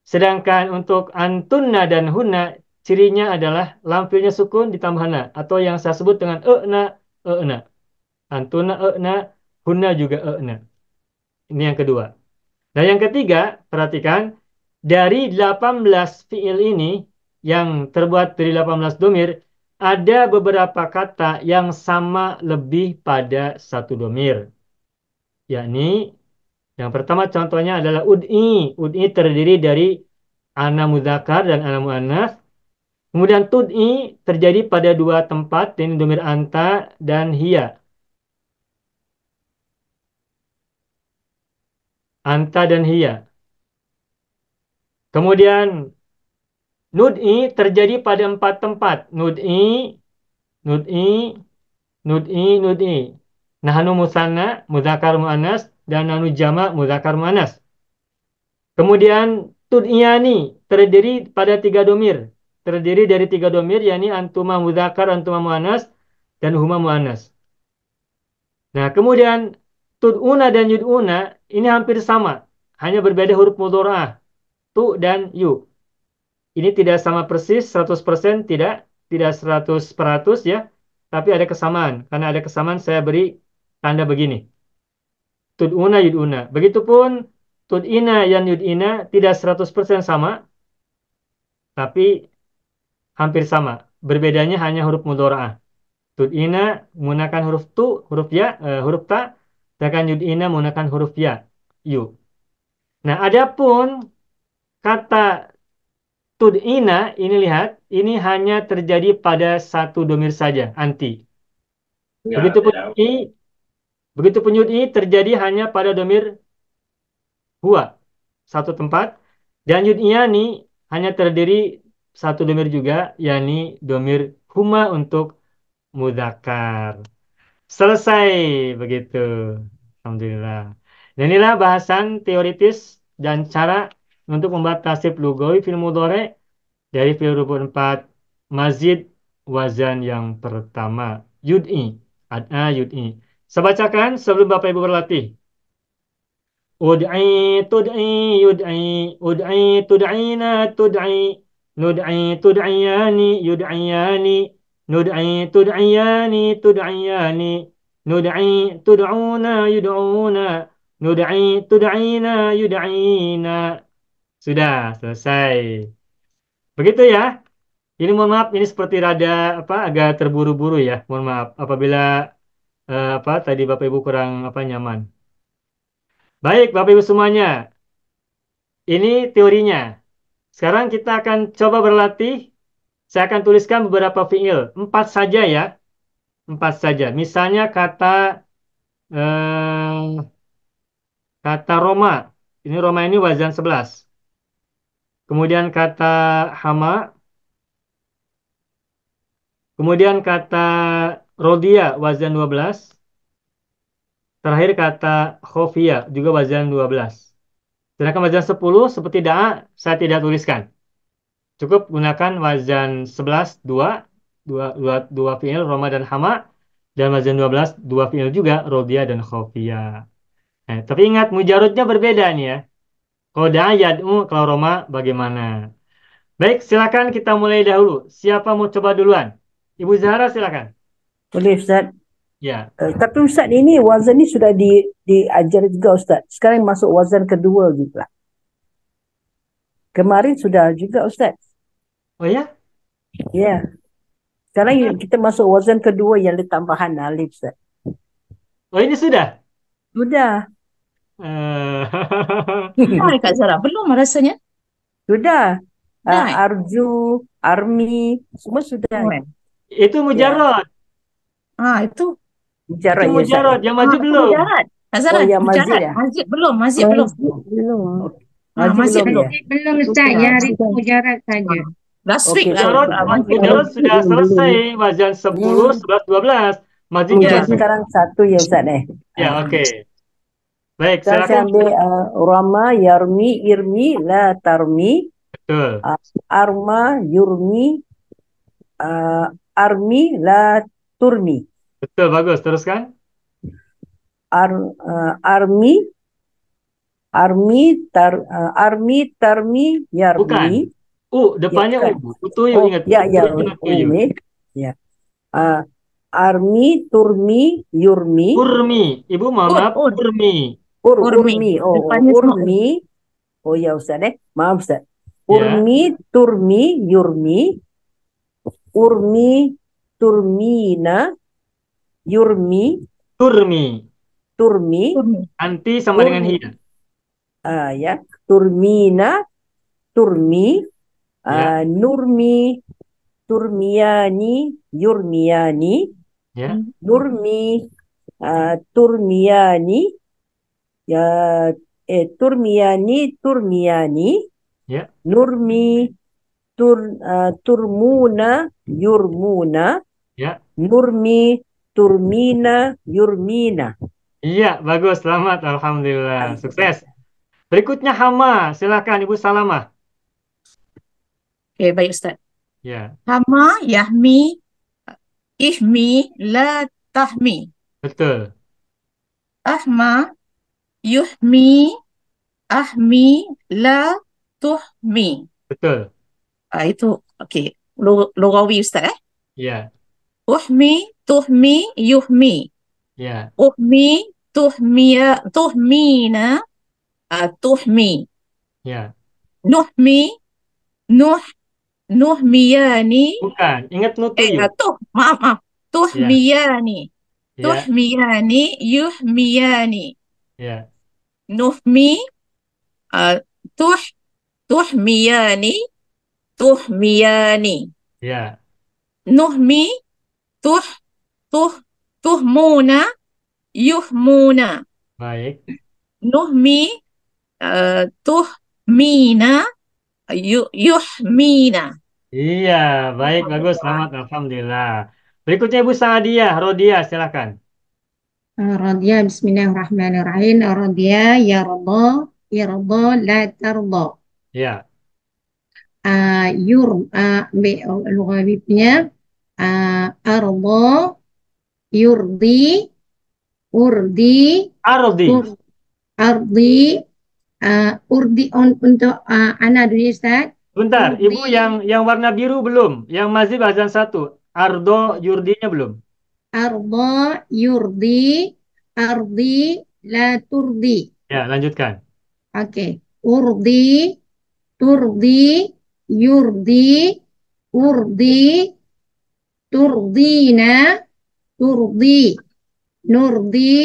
Sedangkan untuk antunna dan hunna, cirinya adalah lam fiilnya sukun ditambah na. Atau yang saya sebut dengan e'na. Antunna e'na, hunna juga e'na. Ini yang kedua. Nah, yang ketiga, perhatikan, dari 18 fiil ini, yang terbuat dari 18 domir, ada beberapa kata yang sama lebih pada satu domir. Yakni, yang pertama contohnya adalah ud'i. Ud'i terdiri dari ana mudzakkar dan ana muannas. Kemudian tud'i terjadi pada dua tempat, ini domir anta dan hiya. Anta dan hiya. Kemudian nud'i terjadi pada 4 tempat. Nud'i, nud'i. Nahnu musanna, mudzakkar muannas, dan nahnu jama, mudzakkar muannas. Kemudian tud'iyani terdiri pada 3 domir. Terdiri dari 3 domir, yakni antuma mudzakkar, antuma muannas, dan huma muannas. Nah, kemudian tud'una dan yud'una ini hampir sama. Hanya berbeda huruf mudhora'ah. Tu dan yu. Ini tidak sama persis 100%, tidak 100% ya, tapi ada kesamaan. Karena ada kesamaan saya beri tanda begini. Tud'una yud'una. Begitupun tud'ina dan yud'ina tidak 100% sama, tapi hampir sama. Berbedanya hanya huruf mudhora'ah. Tud'ina menggunakan huruf tu, huruf ya, huruf ta, sedangkan yud'ina menggunakan huruf ya, yu. Nah, adapun kata tud'ina, ini lihat, ini hanya terjadi pada satu domir saja, anti. Begitupun yud'i terjadi hanya pada domir huwa, satu tempat. Dan yud'iyani hanya terdiri satu domir juga, yakni domir huma untuk mudzakkar. Selesai begitu. Alhamdulillah. Dan inilah bahasan teoritis dan cara untuk membuat tasrif lugawi fil mudhari dari fi'il rubul 4 mazid wazan yang pertama yud'i, ad'a yud'i. Saya bacakan sebelum Bapak Ibu berlatih. Ud'i tud'i yud'i, ud'i tud'ina tud'i, nud'i tud'iyani yud'iyani, nud'i tud'iyani tud'iyani, nud'i tud'una yud'una, nud'i tud'ina yud'ina. Sudah selesai. Begitu ya. Ini mohon maaf, ini seperti rada agak terburu-buru ya. Mohon maaf apabila tadi Bapak Ibu kurang nyaman. Baik, Bapak Ibu semuanya. Ini teorinya. Sekarang kita akan coba berlatih. Saya akan tuliskan beberapa fiil, 4 saja ya. 4 saja. Misalnya kata Roma. Ini Roma ini wazan 11. Kemudian kata hama. Kemudian kata rodia wazan 12. Terakhir kata khofia juga wazan 12. Sedangkan wazan 10 seperti da'a saya tidak tuliskan. Cukup gunakan wazan 11 dua fiil Roma dan hama, dan wazan 12 dua fiil juga rodia dan khofia. Nah, tapi ingat mujarudnya berbeda nih ya. Kalau da'a yad'u, kalau Roma bagaimana? Baik, silakan kita mulai dahulu. Siapa mau coba duluan? Ibu Zahra silakan. Boleh Ustaz. Ya. Tapi Ustaz ini wazan ni sudah diajar juga Ustaz. Sekarang masuk wazan kedua juga. Kemarin sudah juga Ustaz. Oh ya? Ya. Sekarang kita masuk wazan kedua yang ada tambahan alif Ustaz. Oh ini sudah? Sudah. Hai Kak Zara, belum rasanya? Sudah. Dah. Arju, Armi, semua sudah. Oh, Itu mujarrad. itu Mujarrad Itu ya Ustaz. mujarrad. Yang maju itu belum. mujarrad. Kak Zara, Oh, yang mazid mujarrad. ya? Mazid belum, mazid belum. Belum. Mazid Mazid belum belum. ya? Belum Ustaz, ya hari itu mujarad saja. Last Okey, week lah. Mujarrad, Mazid belum. mujarrad sudah selesai. Wazan 10, 11, 12. Mazid Okey, baru. sekarang satu ya Ustaz Ya, oke. Baik, Sekarang saya silakan. ambil Rama, Yarmi, Irmi, La Tarmi, Betul. Arma, Yurmi, Armi, La Turmi. Betul, bagus. Teruskan. Armi, Armi, Tarmi, Yarmi. Depannya Ya, U. Utuyu ingat. Ya, Utuyu. Umi. Ya. Armi, Turmi, Yurmi. Urmi. Ibu mohon maaf. Ur. Urmi. Urmi. Depannya semua Urmi. Oh ya Ustaz Maaf Ustaz. Ya. Urmi, Turmi, Yurmi. Urmi, Turmina, Yurmi, Turmi. Turmi. Anti sama dengan Urmi. hiya. Ya. Turmina, Turmi, Ya. Nurmi, Turmiyani, Yurmiyani, Ya. Nurmi, Turmiyani, ya, Turmiyani, Ya. Nurmi, Turmuna, Yurmuna, Ya. Nurmi, Turmina, Yurmina. Iya, bagus. Selamat. Alhamdulillah. Sukses. Berikutnya Hama. Silakan Ibu Salamah. Oke, baik Ustaz. Ya. Hama, Yahmi, Ihmi, La Tahmi. Betul. Ahma, Yuhmi, Ahmi, La Tuhmi. Betul. Itu, okey. Lugawi Ustaz Ya. Uhmi, Tuhmi, Yuhmi. Ya. Uhmi, Tuhmina, Tuhmi. Ya. Nuhmi, Nuhmiyani, Bukan. Ingat nutuyu. maaf. Tuhmiyani. Ya. Tuhmiyani, Yuhmiyani. Ya. Nuhmi, Tuhmiyani, Tuhmiyani. Ya. Nuhmi, Tuhmuna, Yuhmuna. Baik. Nuhmi, Tuhmina, Yuhmina. Iya, baik, bagus, selamat, alhamdulillah. Berikutnya Ibu Saadiah, Rodia, silakan. Radya, bismillahirrahmanirrahim. Radya, yarda, la tarda. Ya. Lugawibnya arda, yurdi, urdi, Ardi. ardi, urdi untuk anak dulu Ustaz. Bentar, Urdi. Ibu yang warna biru belum? Yang mazid azan 1. Ardo, yurdinya belum? Arda, yurdi, ardi, la turdi. Ya, lanjutkan. Oke. Urdi, turdi, yurdi, urdi, turdina, turdi, nurdi,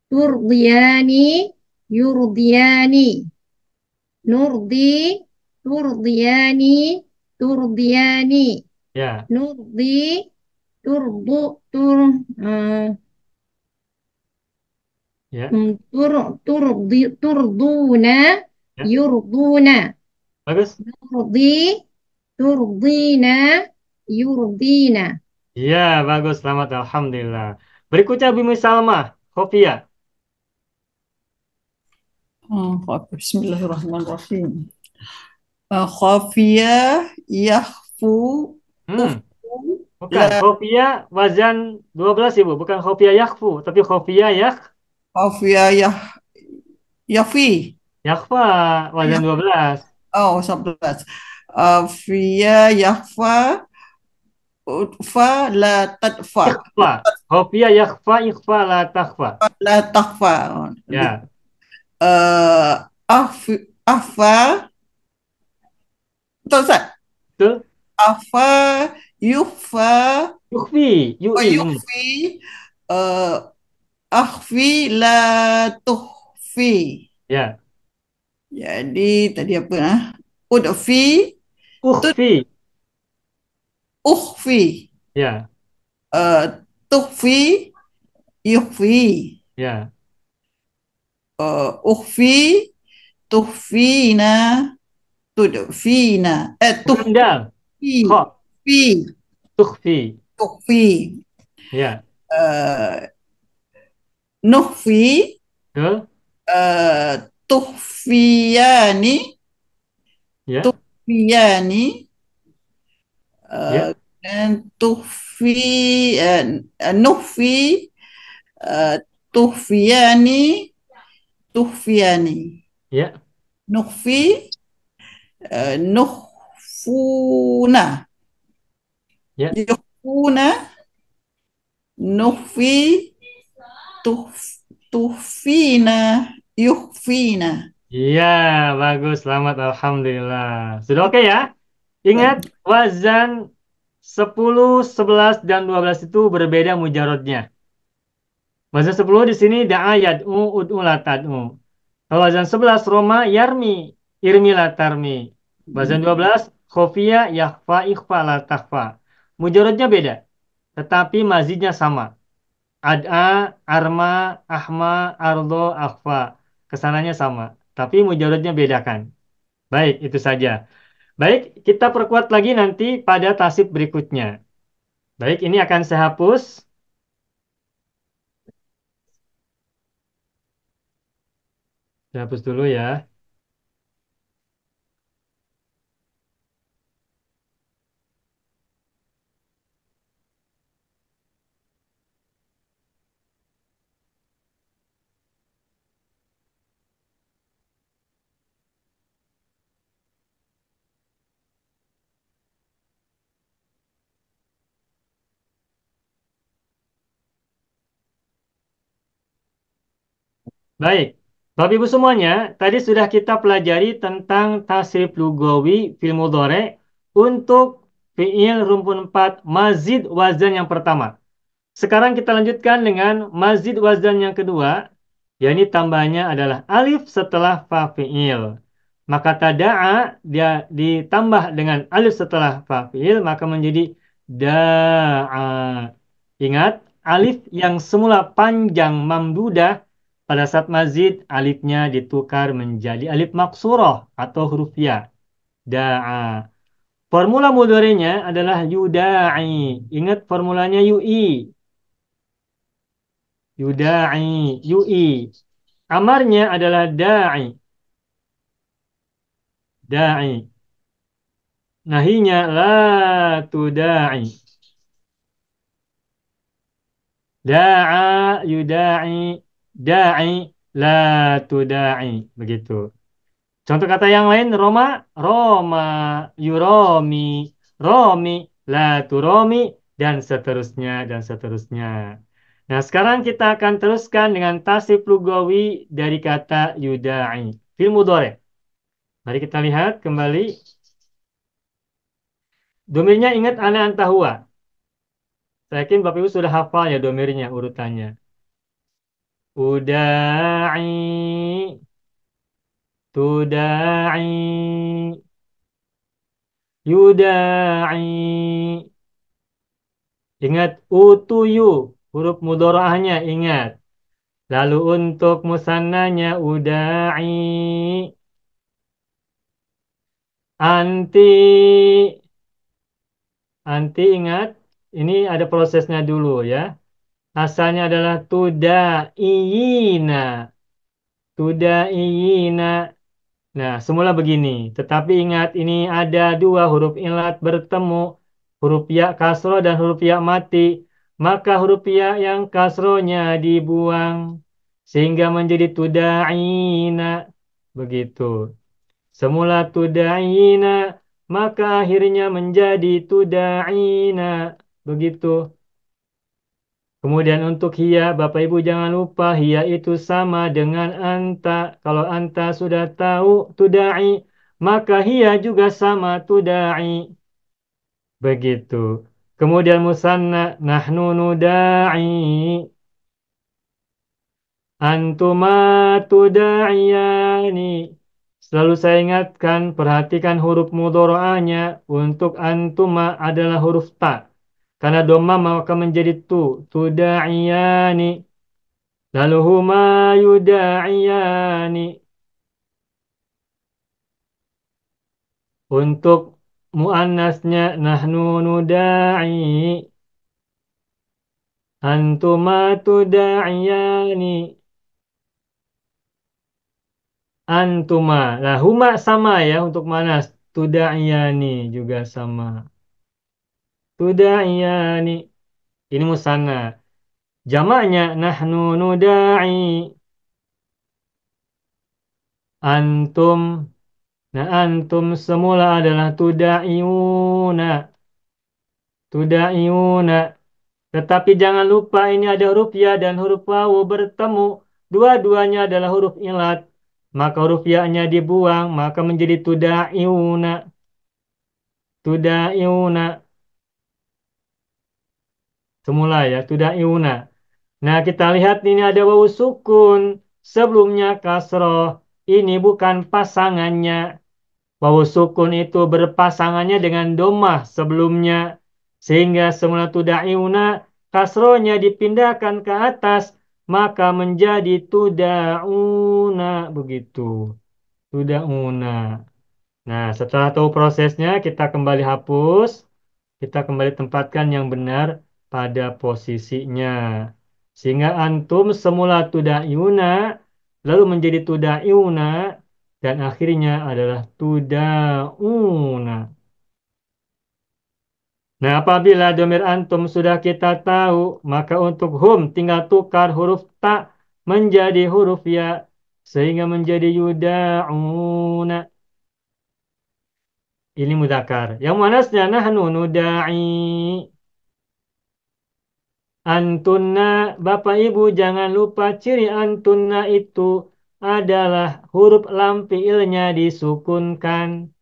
turdiyani, yurdiyani, nurdi, turdiyani, turdiyani, Ya. nurdi, Ya. turduna, Ya. yurduna, Bagus. turdina, yurdina. Iya, bagus, selamat, alhamdulillah. Berikutnya Bumi Salma, Khofia. Bismillahirrahmanirrahim. Khafiyah, yakhfu, Bukan, Khofia wazan 12 Ibu, bukan Khofia yakhfu, tapi Khofia khafiyah, yafi. Yakhfa, wazan 12. Oh, 11. Fia yakhfa utfa la tadfa. Ikhfa. Khofia yakhfa, ikhfa la takhfa. La takhfa. Ya, Uh, afa. Betul, Ustaz? betul. Afa yukhfa. Yukhfi, Oh, yui ini. yukhfi. Uh, akhfi la tuhfi. Ya, Jadi tadi apa nah? Udfi, tut ukhfi. ukhfi, Ya, tuhfi, yukhfi, ya. ukhfi, tuhfina, tudfina, Bukan dal. Kha, tuhfi, tukhfi. tuhfi, Ya, uh, nukhfi, betul. tuhfiyani, Ya, tuhfiyani, ya, dan tuhfi, nukhfi, uh, tuhfiyani, tuhfiyani, ya, nukhfi, nukhfuna, ya. yukhfuna, nukhfi, tuhfina, yukhfina. Iya, bagus. Selamat. Alhamdulillah. Sudah oke ya? Ingat, wazan 10, 11, dan 12 itu berbeda mujarodnya. Wazan 10 di sini da'a yad'u ud'u la tad'u. Kalau wazan 11 Roma yarmi irmi la tarmi. Wazan 12 khofia yakhfa ikhfa la takhfa. Mujarodnya beda, tetapi mazidnya sama. Ad'a, arma, ahma, ardo, akhfa. Kesananya sama, tapi mujarodnya bedakan. Baik, itu saja. Baik, kita perkuat lagi nanti pada tasib berikutnya. Baik, ini akan saya hapus. Saya hapus dulu ya. Baik, Bapak Ibu semuanya, tadi sudah kita pelajari tentang tasrif lugawi fil mudhari untuk fiil rumpun 4 mazid wazan yang pertama. Sekarang kita lanjutkan dengan mazid wazan yang kedua, yakni tambahnya adalah alif setelah fa fiil. Maka tada'a dia ditambah dengan alif setelah fa fiil maka menjadi da'a. Ingat, alif yang semula panjang mamdudah pada saat mazid alifnya ditukar menjadi alif maksurah atau huruf ya. Da'a. Formula mudhari'nya adalah yuda'i. Ingat formulanya yu'i. Yuda'i, yu'i. Amarnya adalah da'i. Da'i. Nahinya la tuda'i. Da'a, yuda'i, da'i, la tuda'i. Begitu. Contoh kata yang lain, Roma, Roma, yuromi, Romi, la turomi, dan seterusnya, dan seterusnya. Nah, sekarang kita akan teruskan dengan tasrif lugawi dari kata yuda'i. Fil mudhari. Mari kita lihat kembali. Domirnya ingat ana anta huwa. Saya yakin Bapak Ibu sudah hafal ya domirnya, urutannya. Uda'i, tuda'i, yuda'i. Ingat utuyu, huruf mudharaahnya ingat. Lalu untuk musannanya uda'i. Anti, anti ingat. Ini ada prosesnya dulu ya. Asalnya adalah tuda'iyina. Tuda'iyina. Nah, semula begini. Tetapi ingat, ini ada dua huruf ilat bertemu. Huruf ya kasro dan huruf ya mati. Maka huruf ya yang kasronya dibuang. Sehingga menjadi tuda'ina. begitu. Semula tuda'ina, maka akhirnya menjadi tuda'ina, begitu. Kemudian untuk hiya, Bapak Ibu jangan lupa hiya itu sama dengan anta. Kalau anta sudah tahu tuda'i, maka hiya juga sama tuda'i. Begitu. Kemudian musanna, nahnu nuda'i. Antuma tuda'iyani. Selalu saya ingatkan, perhatikan huruf mudhora'anya. Untuk antuma adalah huruf ta. Karena dhamma maka menjadi tu. Tuda'iyani. Lalu huma yuda'iyani. Untuk muannasnya nahnu nuda'i. Antuma tuda'iyani. Antuma. Nah, huma sama ya untuk muannas. Tuda'iyani juga sama. Tuda'iyani. Ini musanna. Jamaknya nahnu nuda'i. Antum. Nah, antum semula adalah tuda'iyuna. Tuda'iyuna. Tetapi jangan lupa ini ada huruf ya dan huruf wawu bertemu. Dua-duanya adalah huruf ilat. Maka huruf ya-nya dibuang. Maka menjadi tuda'iyuna. Tuda'iyuna. Semula ya, tuda'iyuna. Nah, kita lihat ini ada wawu sukun. Sebelumnya kasroh. Ini bukan pasangannya. Wawu sukun itu berpasangannya dengan domah sebelumnya. Sehingga semula tuda'iyuna kasrohnya dipindahkan ke atas. Maka menjadi tuda'una. Begitu. Tuda'una. Nah, setelah tahu prosesnya kita kembali hapus. Kita kembali tempatkan yang benar pada posisinya. Sehingga antum semula tuda'iyuna. Lalu menjadi tuda'iyuna. Dan akhirnya adalah tuda'una. Nah, apabila domir antum sudah kita tahu, maka untuk hum tinggal tukar huruf ta menjadi huruf ya. Sehingga menjadi yuda'una. Ini mudzakkar. Yang manasnya nahnu nuda'i. Antunna, Bapak Ibu jangan lupa ciri antunna itu adalah huruf lam fiilnya disukunkan.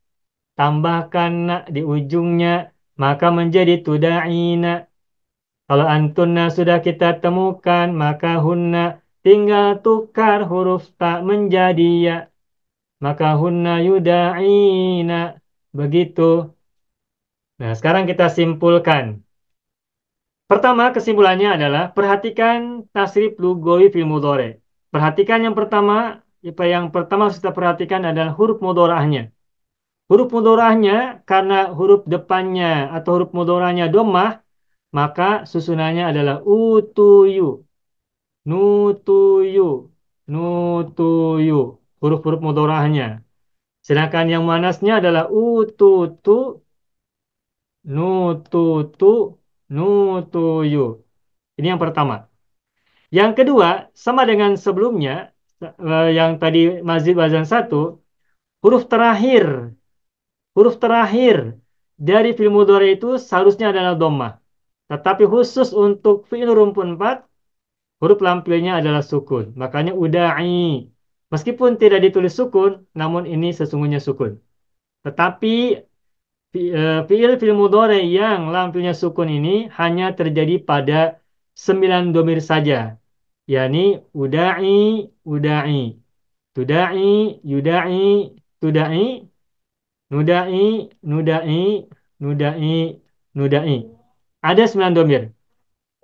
Tambahkan na di ujungnya, maka menjadi tuda'ina. Kalau antunna sudah kita temukan, maka hunna tinggal tukar huruf ta menjadi ya. Maka hunna yuda'ina. Begitu. Nah, sekarang kita simpulkan. Pertama, kesimpulannya adalah perhatikan tasrif lugawi fil mudhari'. Perhatikan yang pertama, yang pertama harus kita perhatikan adalah huruf mudhora'ahnya. Huruf mudhora'ahnya karena huruf depannya atau huruf mudhora'ahnya dhammah, maka susunannya adalah utuyu, nutuyu, nutuyu. Huruf-huruf mudhora'ahnya. Sedangkan yang manasnya adalah ututu, nututu, nutuyu. Ini yang pertama. Yang kedua, sama dengan sebelumnya, yang tadi mazid wazan satu, huruf terakhir, huruf terakhir dari fi'il mudhari itu seharusnya adalah dhammah. Tetapi khusus untuk fi'il rumpun 4, huruf lampirnya adalah sukun. Makanya uda'i. Meskipun tidak ditulis sukun, namun ini sesungguhnya sukun. Tetapi fi'il mudhari yang lampirnya sukun ini hanya terjadi pada 9 domir saja. Yani uda'i, uda'i, tuda'i, yuda'i, tuda'i, nuda'i, nuda'i, nuda'i, nuda'i. Ada 9 domir.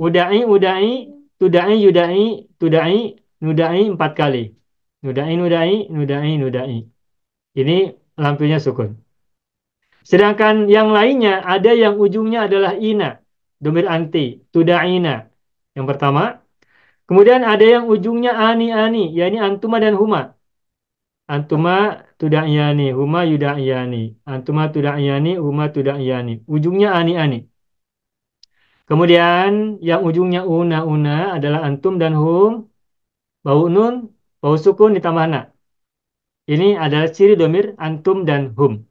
Uda'i, uda'i, tuda'i, yuda'i, tuda'i, nuda'i 4 kali. Nuda'i, nuda'i, nuda'i, nuda'i. Ini lampunya sukun. Sedangkan yang lainnya ada yang ujungnya adalah ina. Domir anti. Tuda'ina. Yang pertama. Kemudian ada yang ujungnya ani-ani. yakni antuma dan huma. Antuma tuda'iyani. Huma yuda'iyani. Antuma tuda'iyani. Huma tuda'iyani. Ujungnya ani-ani. Kemudian yang ujungnya una-una adalah antum dan hum. Bau nun. Bau sukun ditambah na. Ini adalah ciri domir antum dan hum.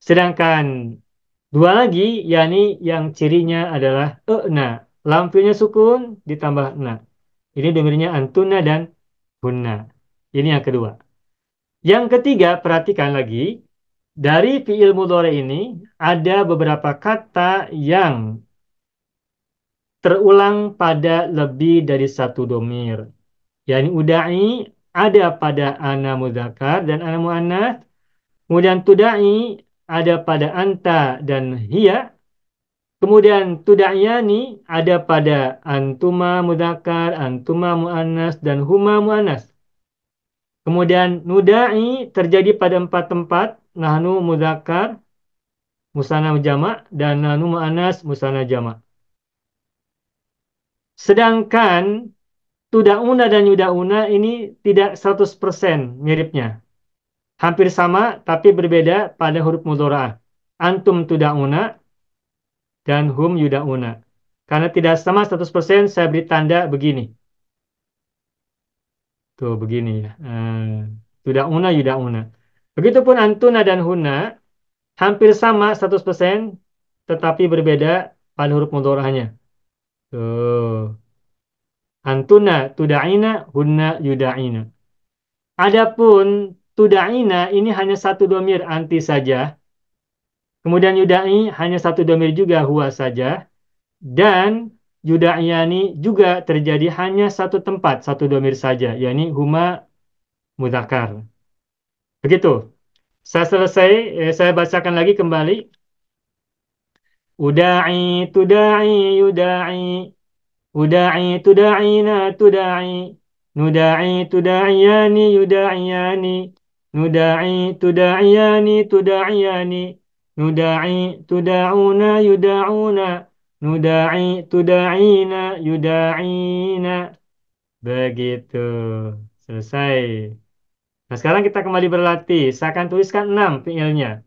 Sedangkan dua lagi, yakni yang cirinya adalah na. Lam fiilnya sukun ditambah na. Ini domirnya antuna dan hunna. Ini yang kedua. Yang ketiga, perhatikan lagi. Dari fiil mudhari ini ada beberapa kata yang terulang pada lebih dari satu domir. Yani udai ada pada ana mudzakkar dan ana muannats. Kemudian tudai ada pada anta dan hiya. Kemudian tuda'iyani ada pada antuma mudzakkar, antuma muannas dan huma muannas. Kemudian nuda'i terjadi pada 4 tempat, nahnu mudzakkar, musanna jamak dan nahnu muannas musanna jamak. Sedangkan tuda'una dan yuda'una ini tidak 100% miripnya. Hampir sama tapi berbeda pada huruf mudhora'ah. Antum tuda'una dan hum yuda'una. Karena tidak sama 100%, saya beri tanda begini. Tuh, begini ya. Tuda'una yuda'una. Begitupun antuna dan huna, hampir sama 100%, tetapi berbeda pada huruf mudhora'ahnya. Tuh. Antuna tuda'ina, hunna yuda'ina. Adapun tuda'ina ini hanya satu domir anti saja. Kemudian yuda'i hanya satu domir juga huwa saja. Dan yuda'iyani juga terjadi hanya satu tempat, satu domir saja, yakni huma mudzakkar. Begitu. Saya selesai, saya bacakan lagi kembali. Uda'i, tuda'i, yuda'i. Uda'i, tuda'ina, tuda'i. Nuda'i, tuda'iyani, yuda'iyani. Nuda'i, tuda'iyani, tuda'iyani. Nuda'i, tuda'una, yuda'una. Nuda'i, tuda'ina, yuda'ina. Begitu. Selesai. Nah, sekarang kita kembali berlatih. Saya akan tuliskan 6 fiilnya.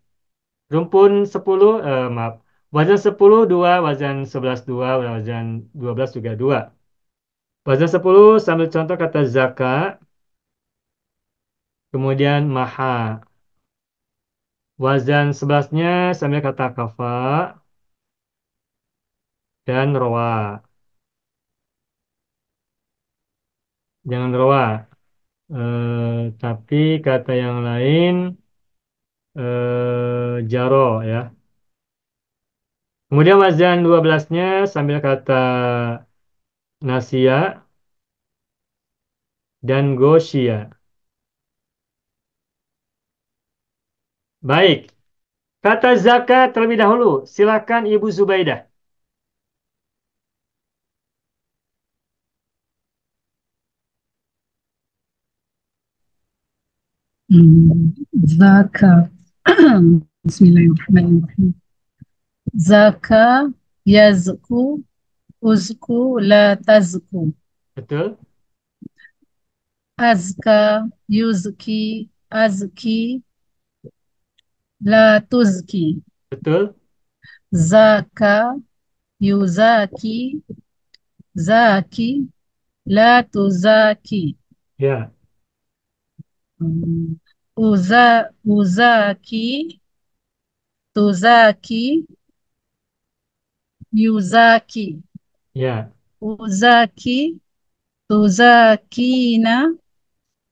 Rumpun 10, maaf. Wazan 10, 2. Wazan 11, 2. Wazan 12 juga 2. Wazan 10, sambil contoh kata zaka. Kemudian maha. Wazan 11-nya sambil kata kafa. Dan roa. Jangan roa. Tapi kata yang lain jaro ya. Kemudian wazan 12-nya sambil kata nasia dan gosia. Baik. Kata zakat terlebih dahulu. Silakan Ibu Zubaidah. Zaka. Bismillahirrahmanirrahim. Zaka yazku uzku la tazku. Betul? Azka yuzki azki la tuzki. Betul? Zaka yuzaki zaki la tuzaki. Ya. Uzaki tuzaki yuzaki. Ya. Uzaki tuzakina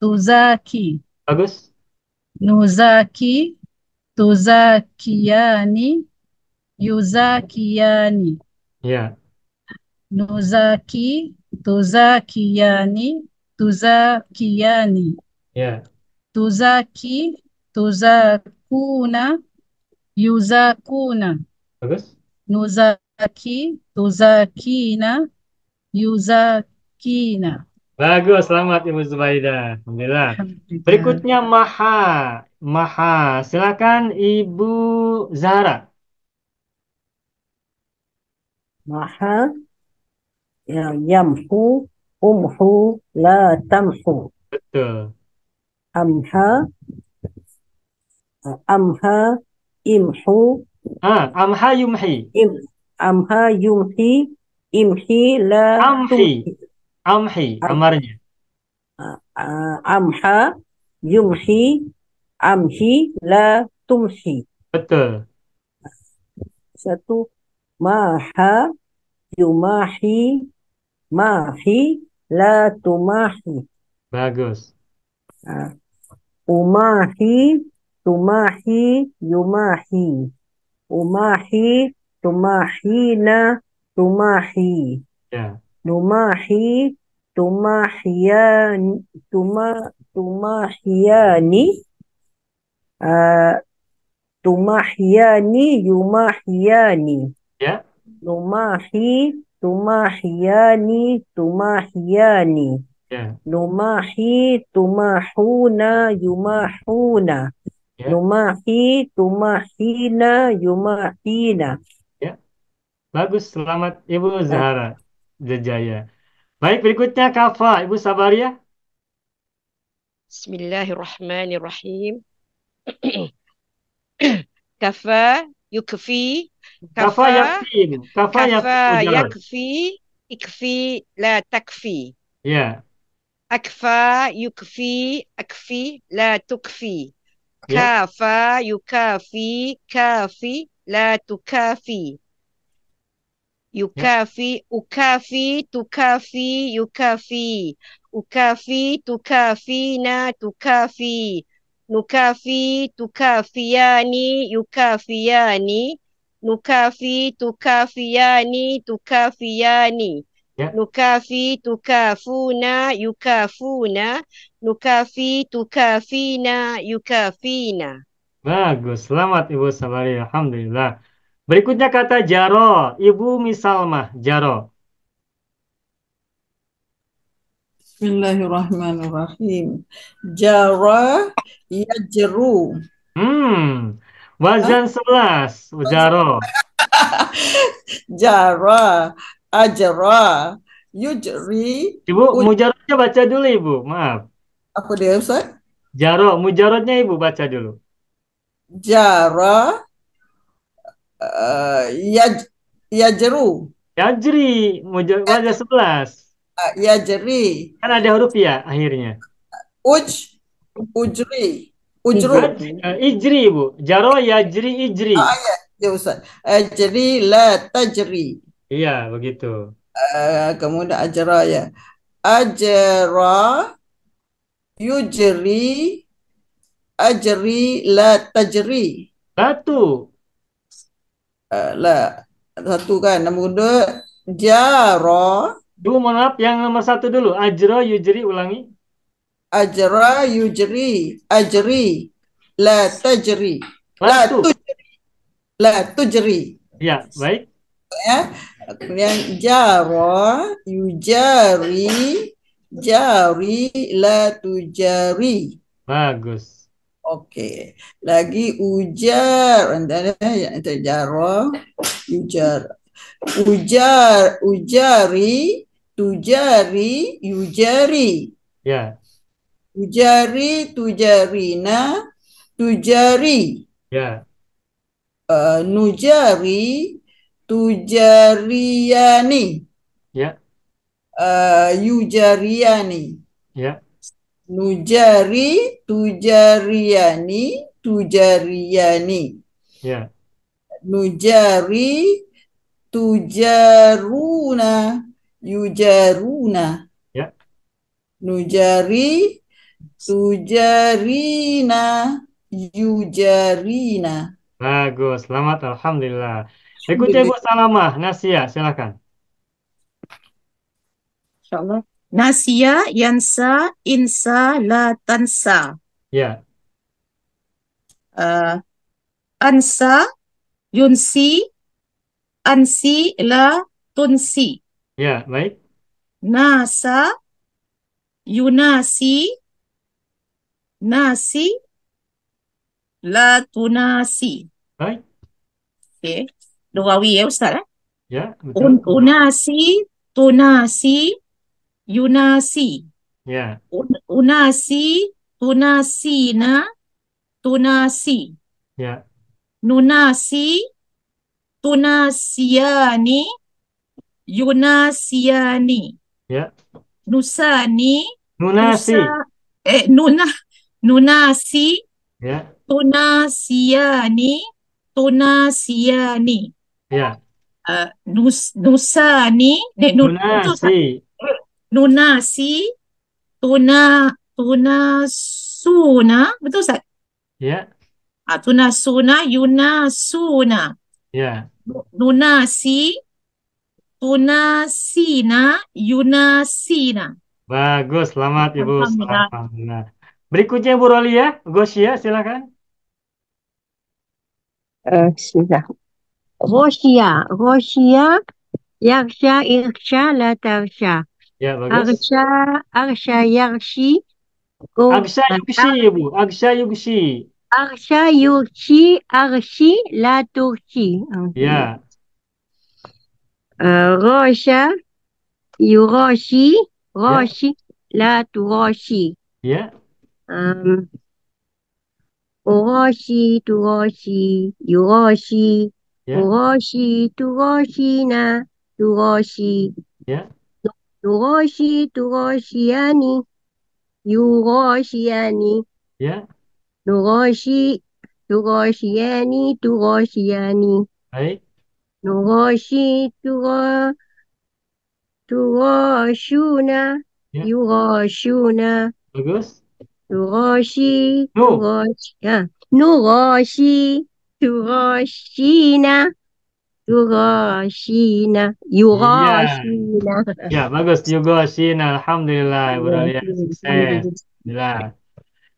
tuzaki. Bagus? Nuzaki tuzakiyani yuzakiyani. Ya. Nuzaki tuzakiyani tuzakiyani. Ya. Tuzaki tuzakuna yuzakuna. Bagus? Nuzaki tuzakina yuzakina. Bagus, selamat Ibu Zubaidah. Alhamdulillah. Alhamdulillah. Berikutnya maha. Maha. Silakan Ibu Zahra. Maha ya yamhu umhu la tamhu. Betul. Amha amha imhu Amha yumhi. amha yumhi imhi la Amhi. tumhi. Amhi. Amarnya. Amha yumhi, amhi, la tumhi. Betul. Satu, maha, yumahi, mahi, la tumahi. Bagus. Ah, umahi, tumahi, yumahi. Umahi, tumahina, tumahi. Ya. Numahi, tumahiyani, ah, tumahiyani, yumahiyani. Ya. Numahi, tumahiyani, tumahiyani. Ya. Numahi, tumahuna, yumahuna. Ya. Numahi, tumahina, yumahina. Ya. Bagus. Selamat Ibu Zahara Jejaya. Baik, berikutnya Kafa. Ibu Sabaria. Bismillahirrahmanirrahim. Kafa yukfi Kafa kafa yakfi, Ibu. Kafa yakfi, kafa mujarrad. yakfi ikfi la takfi Ya. akfa yukfi akfi la tukfi Ya. kafa yukafi kafi la tukafi yukafi ukafi tukafi yukafi ukafi tukafina tukafi nukafi tukafiyani yukafiyani nukafi tukafiyani tukafiyani Ya. nukafi tukafuna yukafuna nukafi tukafina yukafina. Bagus. Selamat Ibu Sabaria. Alhamdulillah. Berikutnya kata jaro. Ibu Misalmah. Jaro. Bismillahirrahmanirrahim. Jara yajru. Wazan 11. Jaro. Jara ajra yujri. Ibu, mujarotnya baca dulu Ibu. Maaf. Apa dia Ustaz? Jaro. Mujarotnya Ibu baca dulu. Jara yajru. Yajri. Wazan 11. Yajri. Kan ada huruf ya akhirnya. Ujri. Ujru. Ijri Ibu. Jaro yajri ijri. Ya Ustaz. Ajri la tajri. Iya, begitu. Kemudian ajra ya. Ajra yujri ajri la tajri. Satu. La satu kan. Nombor dua jara Ibu mohon maaf, yang nomor 1 dulu. Ajro yujri, ulangi. ajra yujri ajri la tajri. Satu. La tujri. Ya, baik. Ya. Kemudian jara yujari jari la tujari. Bagus. Oke. Lagi ujar antara yang jara ujar ujari tujari yujari. Ya. Ujari tujarina tujari. Ya. Nujari tujariyani. Ya. Yujariyani. Ya. Nujari tujariyani tujariyani. Ya. Nujari tujaruna yujaruna. Ya. Nujari tujarina yujarina. Bagus. Selamat. Alhamdulillah. Berikutnya Ibu Salamah. Nasia, silakan. InsyaAllah. Nasia, yansa, insa, la tansa. Ya. Ansa, yunsi, ansi, la tunsi. Ya, baik. Nasa, yunasi, nasi, la tunasi. Baik. Okay. Lugawi ya Ustaz. Ya, betul. Unasi, tunasi, yunasi. Ya. Unasi, tunasina, tunasi. Ya. Nunasi, tunasiyani, yunasiyani. Ya. Nusani, Nunasi. nusa, nunasi, Ya, tunasiyani, tunasiyani. ya. Nusani, betul tak? Nunasi. Nunasi, tunasuna, betul tak? Ya, Tunasuna, yunasuna. ya. Nunasi, tunasina, yunasina. Bagus, selamat Ibu. Alhamdulillah. Alhamdulillah. Berikutnya Bu Rolia, Gosia, silakan. Bismillah. Rosia, yaksha, irsha, la tarsha. Ya, bagus. Arsha, yarshi, go. Agsha Yugshi, Ibu. Agsha Yugshi. Arsha, yurshi, arshi, la turshi. Ya, Rosha, yurashi, ya, rashi, la turashi. ya, Urashi, turashi, yurashi, ya, urashi, turashina, turashi. ya, Turashi, turashiani, yurashiani. ya. Nurashi, turashiani, turashiani. Baik. Nurashi, turashuna, Ya, yurashuna. bagus. Nurashi, Nu. Nurashi, turashina, turashina, Iya. yurashina. Ya, bagus. Yugoshin. Alhamdulillah, Ibu Rolia. Sukses. Alhamdulillah.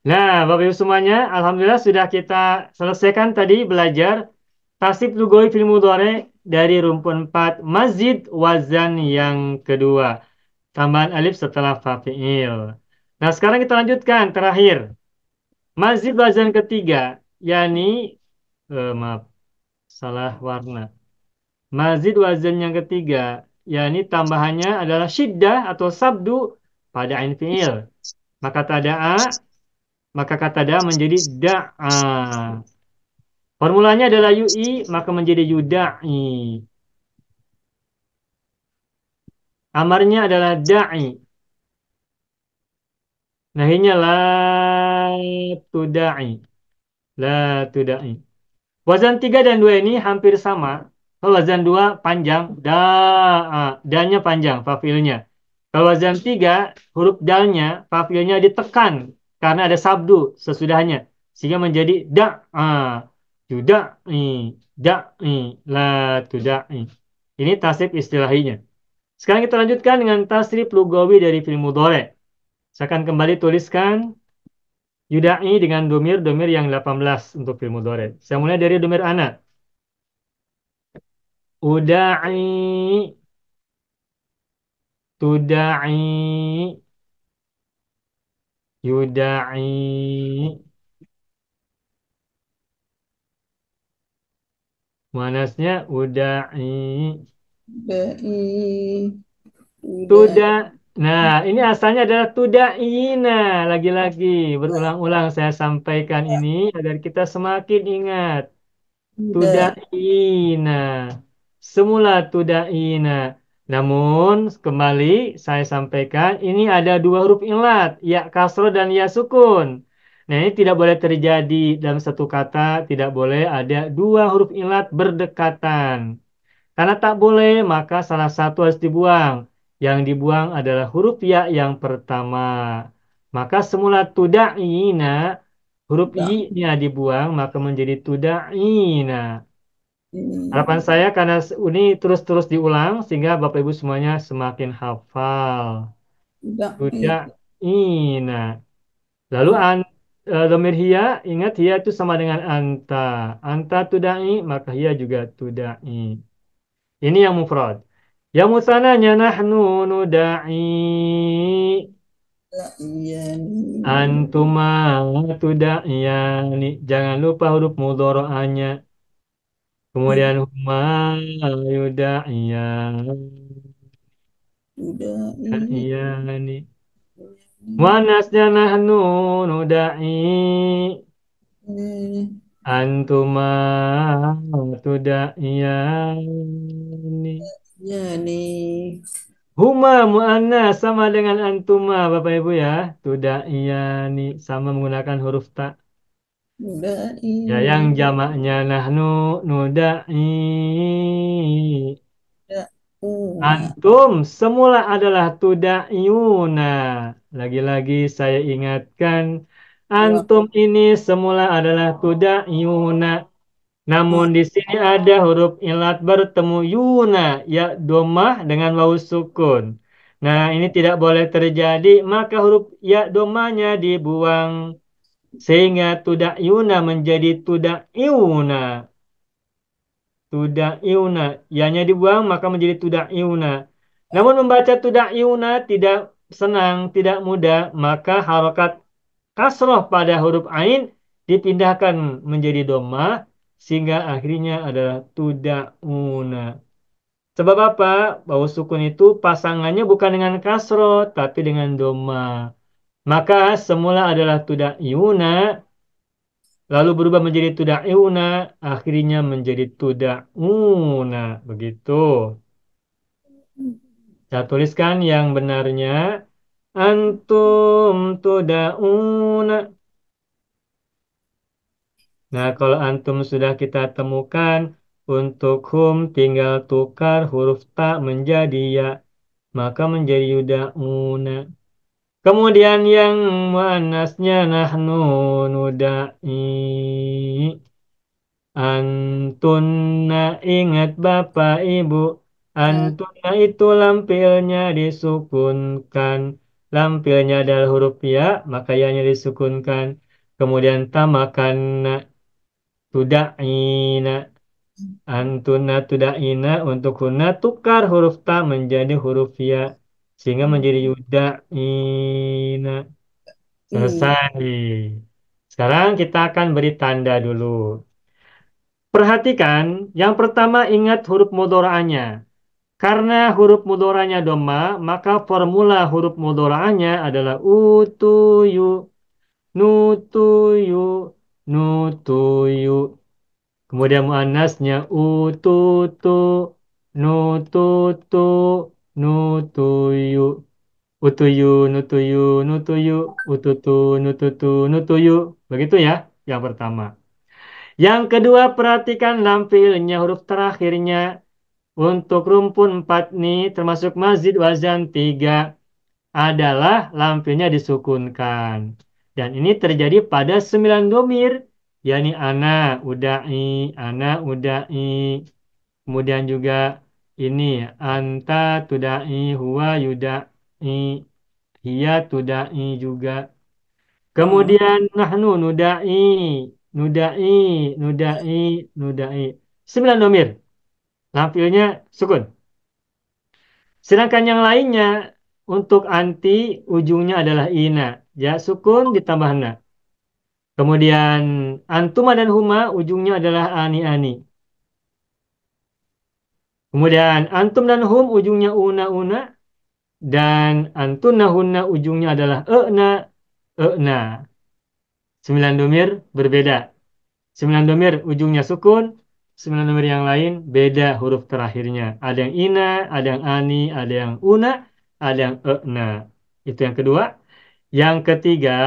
Nah, Bapak Ibu semuanya, Alhamdulillah sudah kita selesaikan tadi belajar tasrif lugawi fil mudhari dari rumpun 4 mazid wazan yang kedua. Tambahan alif setelah fa fi'il. Nah, sekarang kita lanjutkan terakhir. Mazid wazan ketiga, yakni maaf, salah warna. Mazid wazan yang ketiga, yakni tambahannya adalah syiddah atau sabdu pada ain fi'il. Maka kata da menjadi da'a. Formulanya adalah yu'i, maka menjadi yuda'i. Amarnya adalah da'i. Nahinya la tuda'i. La tuda'i. Wazan 3 dan 2 ini hampir sama. Kalau wazan 2 panjang, da'a. Da-nya panjang, fa'ilnya. Kalau wazan 3, huruf dalnya, fa'ilnya ditekan. Karena ada sabdu sesudahnya. Sehingga menjadi da'a. Tuda'i. Da'i. La tuda'i. Ini tasrif istilahinya. Sekarang kita lanjutkan dengan tasrif lugawi dari fi'il mudhari'. Saya akan kembali tuliskan yuda'i dengan domir yang 18 untuk fi'il mudhari'. Saya mulai dari domir ana. Uda'i, tuda'i, yuda'i. Manasnya uda'i. Dai. Tuda. Nah, ini asalnya adalah tuda'ina. Lagi-lagi berulang-ulang saya sampaikan ini agar kita semakin ingat. Tuda'ina. Semula tuda'ina. Namun, kembali saya sampaikan, ini ada dua huruf ilat. Ya kasro dan ya sukun. Nah, ini tidak boleh terjadi dalam satu kata. Tidak boleh ada dua huruf ilat berdekatan. Karena tak boleh, maka salah satu harus dibuang. Yang dibuang adalah huruf ya yang pertama. Maka semula tuda'ina, huruf i-nya dibuang, maka menjadi tuda'ina. Harapan saya karena ini terus-terus diulang, sehingga Bapak Ibu semuanya semakin hafal. Tuda'ina. Lalu domir hiya, ingat hiya itu sama dengan anta. Anta tuda'i, maka hiya juga tuda'i. Ini yang mufrad. Yang musananya nahnu nuda'i. Antuma tuda'iyani. Jangan lupa huruf mudhora'anya. Kemudian huma yuda'iyani. Manasnya nahnu nuda'i. Antuma tuda'iyani. Yani. Huma mu'annas sama dengan antuma Bapak Ibu ya. Tudaiyani sama menggunakan huruf ta. Ya, yang jamaknya nahnu nuda'i. Antum semula adalah tuda'iyuna. Lagi-lagi saya ingatkan, antum ini semula adalah tuda'iyuna. Namun di sini ada huruf ilat bertemu yuna, ya domah dengan wawu sukun. Nah, ini tidak boleh terjadi, maka huruf ya domahnya dibuang sehingga tuda'iyuna menjadi tuda'iyuna. Tuda'iyuna, ya-nya dibuang maka menjadi tuda'iyuna. Namun membaca tuda'iyuna tidak senang, tidak mudah, maka harokat kasroh pada huruf ain dipindahkan menjadi domah sehingga akhirnya adalah tuda'una. Sebab apa? Wawu sukun itu pasangannya bukan dengan kasroh tapi dengan domah. Maka semula adalah tuda'iyuna lalu berubah menjadi tuda'iyuna akhirnya menjadi tuda'una. Begitu. Saya tuliskan yang benarnya. Antum tuda'una. Nah, kalau antum sudah kita temukan, untuk hum tinggal tukar huruf ta menjadi ya, maka menjadi yuda'una. Kemudian yang muannasnya nahnu nuda'i. Antunna ingat Bapak Ibu, antunna itu lampilnya disukunkan. Lampilnya adalah huruf ya, maka ya-nya disukunkan. Kemudian tamakanna tuda'ina. Antuna tuda'ina untuk huna tukar huruf ta menjadi huruf ya. Sehingga menjadi yuda'ina. Selesai. Sekarang kita akan beri tanda dulu. Perhatikan, yang pertama ingat huruf mudhora'anya. Karena huruf mudhora'nya dhamma, maka formula huruf mudhora'anya adalah utuyu, nutuyu, nutuyu. Kemudian muannasnya ututu, nututu, nutuyu. Utuyu, nutuyu, nutuyu, ututu, nututu, nutuyu. Begitu ya, yang pertama. Yang kedua, perhatikan lampilnya huruf terakhirnya. Untuk rumpun 4 nih, termasuk mazid wazan 3, adalah lampilnya disukunkan. Dan ini terjadi pada 9 domir. yakni ana udai. Kemudian juga ini anta tudai, huwa yudai, hiya tudai juga. Kemudian nahnu nudai, nudai, nudai, nudai. 9 domir. Lampilnya sukun. Sedangkan yang lainnya untuk anti ujungnya adalah ina. Ya sukun ditambah na. Kemudian antuma dan huma ujungnya adalah ani-ani. Kemudian antum dan hum ujungnya una-una. Dan antuna hunna ujungnya adalah e-na. 9 domir berbeda. 9 domir ujungnya sukun. 9 domir yang lain beda huruf terakhirnya. Ada yang ina, ada yang ani, ada yang una, ada yang e-na. Itu yang kedua. Yang ketiga,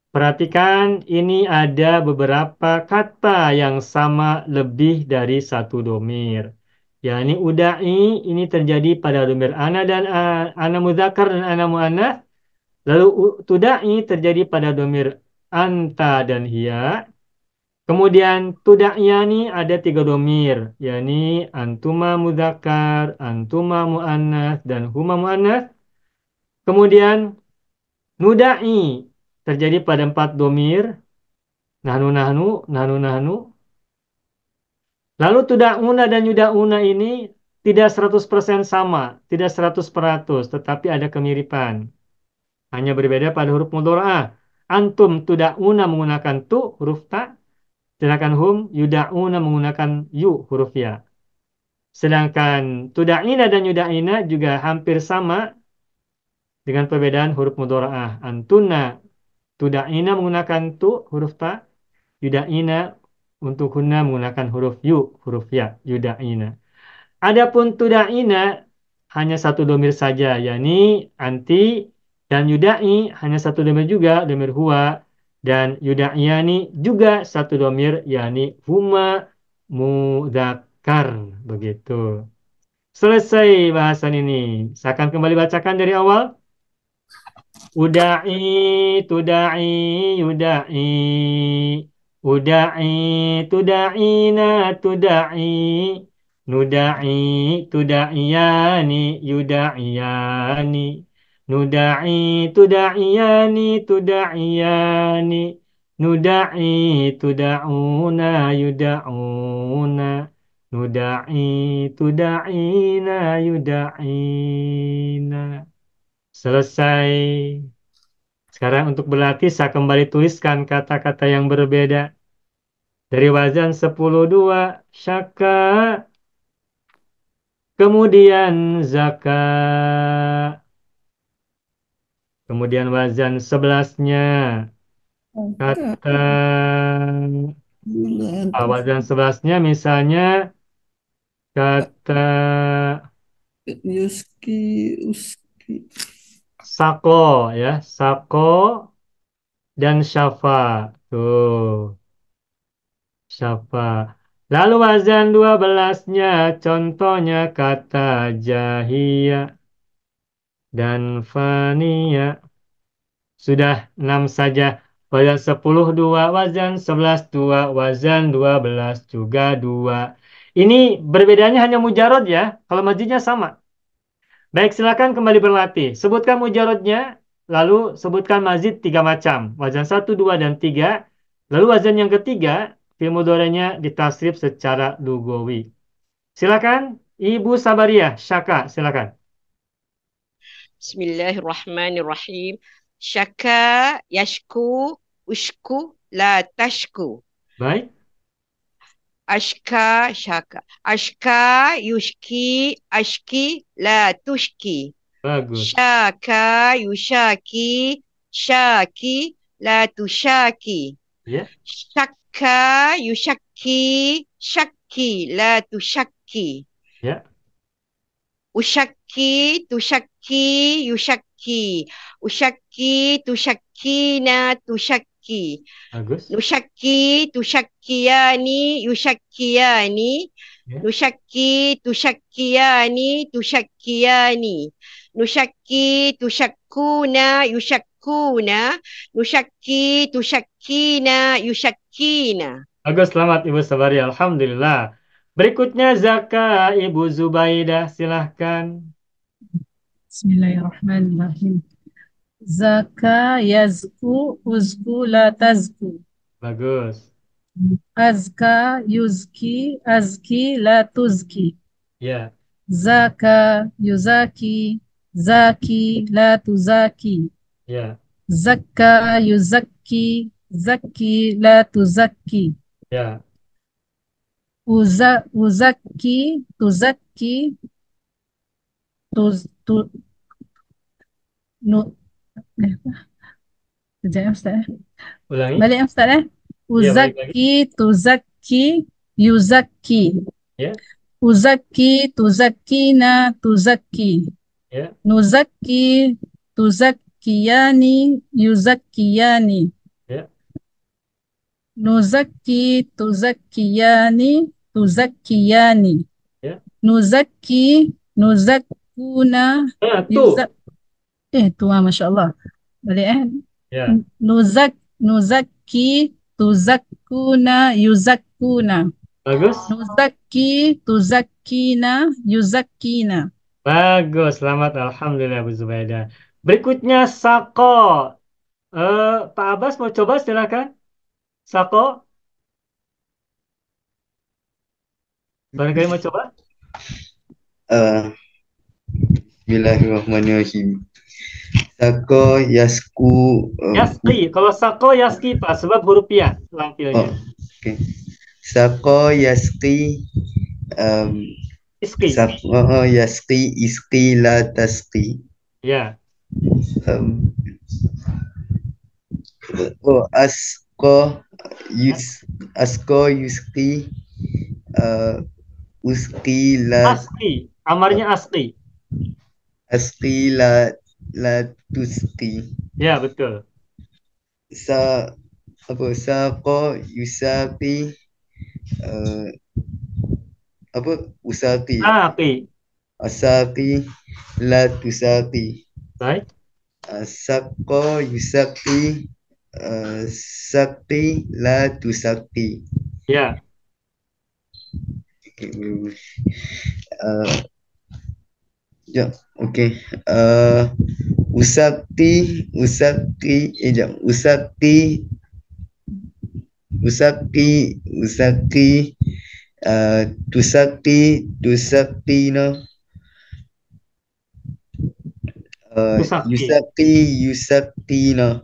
perhatikan ini ada beberapa kata yang sama lebih dari satu domir. Ini udai ini terjadi pada domir ana dan ana muzakkar dan ana muannats. Lalu tudai terjadi pada domir anta dan hiya. Kemudian tuda'yani ada 3 domir, yakni antuma muzakkar, antuma muannats dan huma muannats. Kemudian nuda'i terjadi pada 4 domir, nahnu nahnu, nahnu nahnu. Lalu tuda'una dan yuda'una ini tidak 100% sama, tidak 100%, tetapi ada kemiripan. Hanya berbeda pada huruf mudhora'ah. Antum tuda'una menggunakan tu huruf ta, sedangkan hum yuda'una menggunakan yu huruf ya. Sedangkan tuda'ina dan yuda'ina juga hampir sama dengan perbedaan huruf mudhora'ah. Antuna tuda'ina menggunakan tu huruf ta, yuda'ina untuk hunna menggunakan huruf yu huruf ya, yuda'ina. Adapun tuda'ina hanya satu domir saja, yakni anti, dan yuda'i hanya satu domir juga, domir huwa, dan yuda'iyani juga satu domir, yakni huma mudzakkar. Begitu. Selesai bahasan ini. Saya akan kembali bacakan dari awal. Uda'i, tuda'i, yuda'i. Uda'i, tuda'ina, tuda'i. Nuda'i, tuda'iyani, yuda'iyani. Nuda'i, tuda'iyani, tuda'iyani. Nuda'i, tuda'una, yuda'una. Nuda'i, tuda'ina, yuda'ina. Selesai. Sekarang untuk berlatih saya kembali tuliskan kata-kata yang berbeda. Dari wazan 10-2, syaka. Kemudian zaka. Kemudian wazan 11-nya. Kata. Wazan 11-nya misalnya kata Yuski, uski. sako, ya. Sako dan syafa. Tuh. Syafa. Lalu wazan 12-nya, contohnya kata jahia dan fania. Sudah 6 saja. Wazan 10-2, wazan 11-2, wazan 12 juga 2. Ini berbedanya hanya mujarod ya. Kalau mazidnya sama. Baik, silakan kembali berlatih. Sebutkan mujarodnya, lalu sebutkan mazid 3 macam. Wazan 1, 2, dan 3. Lalu wazan yang ketiga, fi'il mudhari'nya ditasrif secara lugawi. Silakan, Ibu Sabariyah, Syaka, silakan. Bismillahirrahmanirrahim. Syaka, yashku, ushku, la tashku. Baik. Ashka, syaka. Ashka, yushki, ashki, la tushki. Bagus. Syaka, yushaki, syaki, la tushaki. Ya. Syakka, yushaki, syaki, la tushaki. Ya. Ushaki, tushaki, yushaki. Ushaki, tushakina, tushaki. Bagus. Nushaki, tushakiyani, yushakiyani. Ya. Nushaki, tushakiyani, tushakiyani. Nushaki, tushakuna, yushakuna. Nushaki, tushakina, yushakina. Bagus, selamat Ibu Sabariyah. Alhamdulillah. Berikutnya Zaka, Ibu Zubaidah, silahkan. Bismillahirrahmanirrahim. Zaka yazku uzku la tazku. Bagus. Azka yuzki azki la tuzki. Ya. Zaka yuzaki zaki la tuzaki. Ya. Zakka yuzakki zakki la tuzakki. Ya. Uzakki tuzakki Sekejap ya Ustaz. Ulangi. Balik ya Ustaz ya. Uzakki tuzakki yuzakki. Ya. Uzakki tuzakkina tuzakki. Ya. Nuzakki tuzakkiyani yuzakkiyani. Ya. Nuzakki tuzakkiyani tuzakkiyani. Ya. Nuzakki nuzakkuna Masya Allah. Balik Ya. Nuzakki tuzakkuna yuzakkuna. Bagus. Nuzakki tuzakkina yuzakkina. Bagus, selamat. Alhamdulillah Bu Zubaidah. Berikutnya Sako. Pak Abbas mau coba silakan. Sako. Barangkali mau coba? Bismillahirrahmanirrahim. Sako, yasku. Yaski. Kalau Sako, Yaski Pak. Sebab huruf ya lampilnya. Okay. Sako, yaski. Iski. Yaski, iski, la taski. Ya. Asko, yuski, uski, la. Aski. Amarnya aski. Asqi la tusqi. Ya, betul. Saqa yusaqi usaqi. Saqi. Asaqi la tusaqi. Baik. Saqa yusaqi saqi la tusaqi. Ya. Ya, okey. Usaqi tusaqina Tusaqi. yusaqina.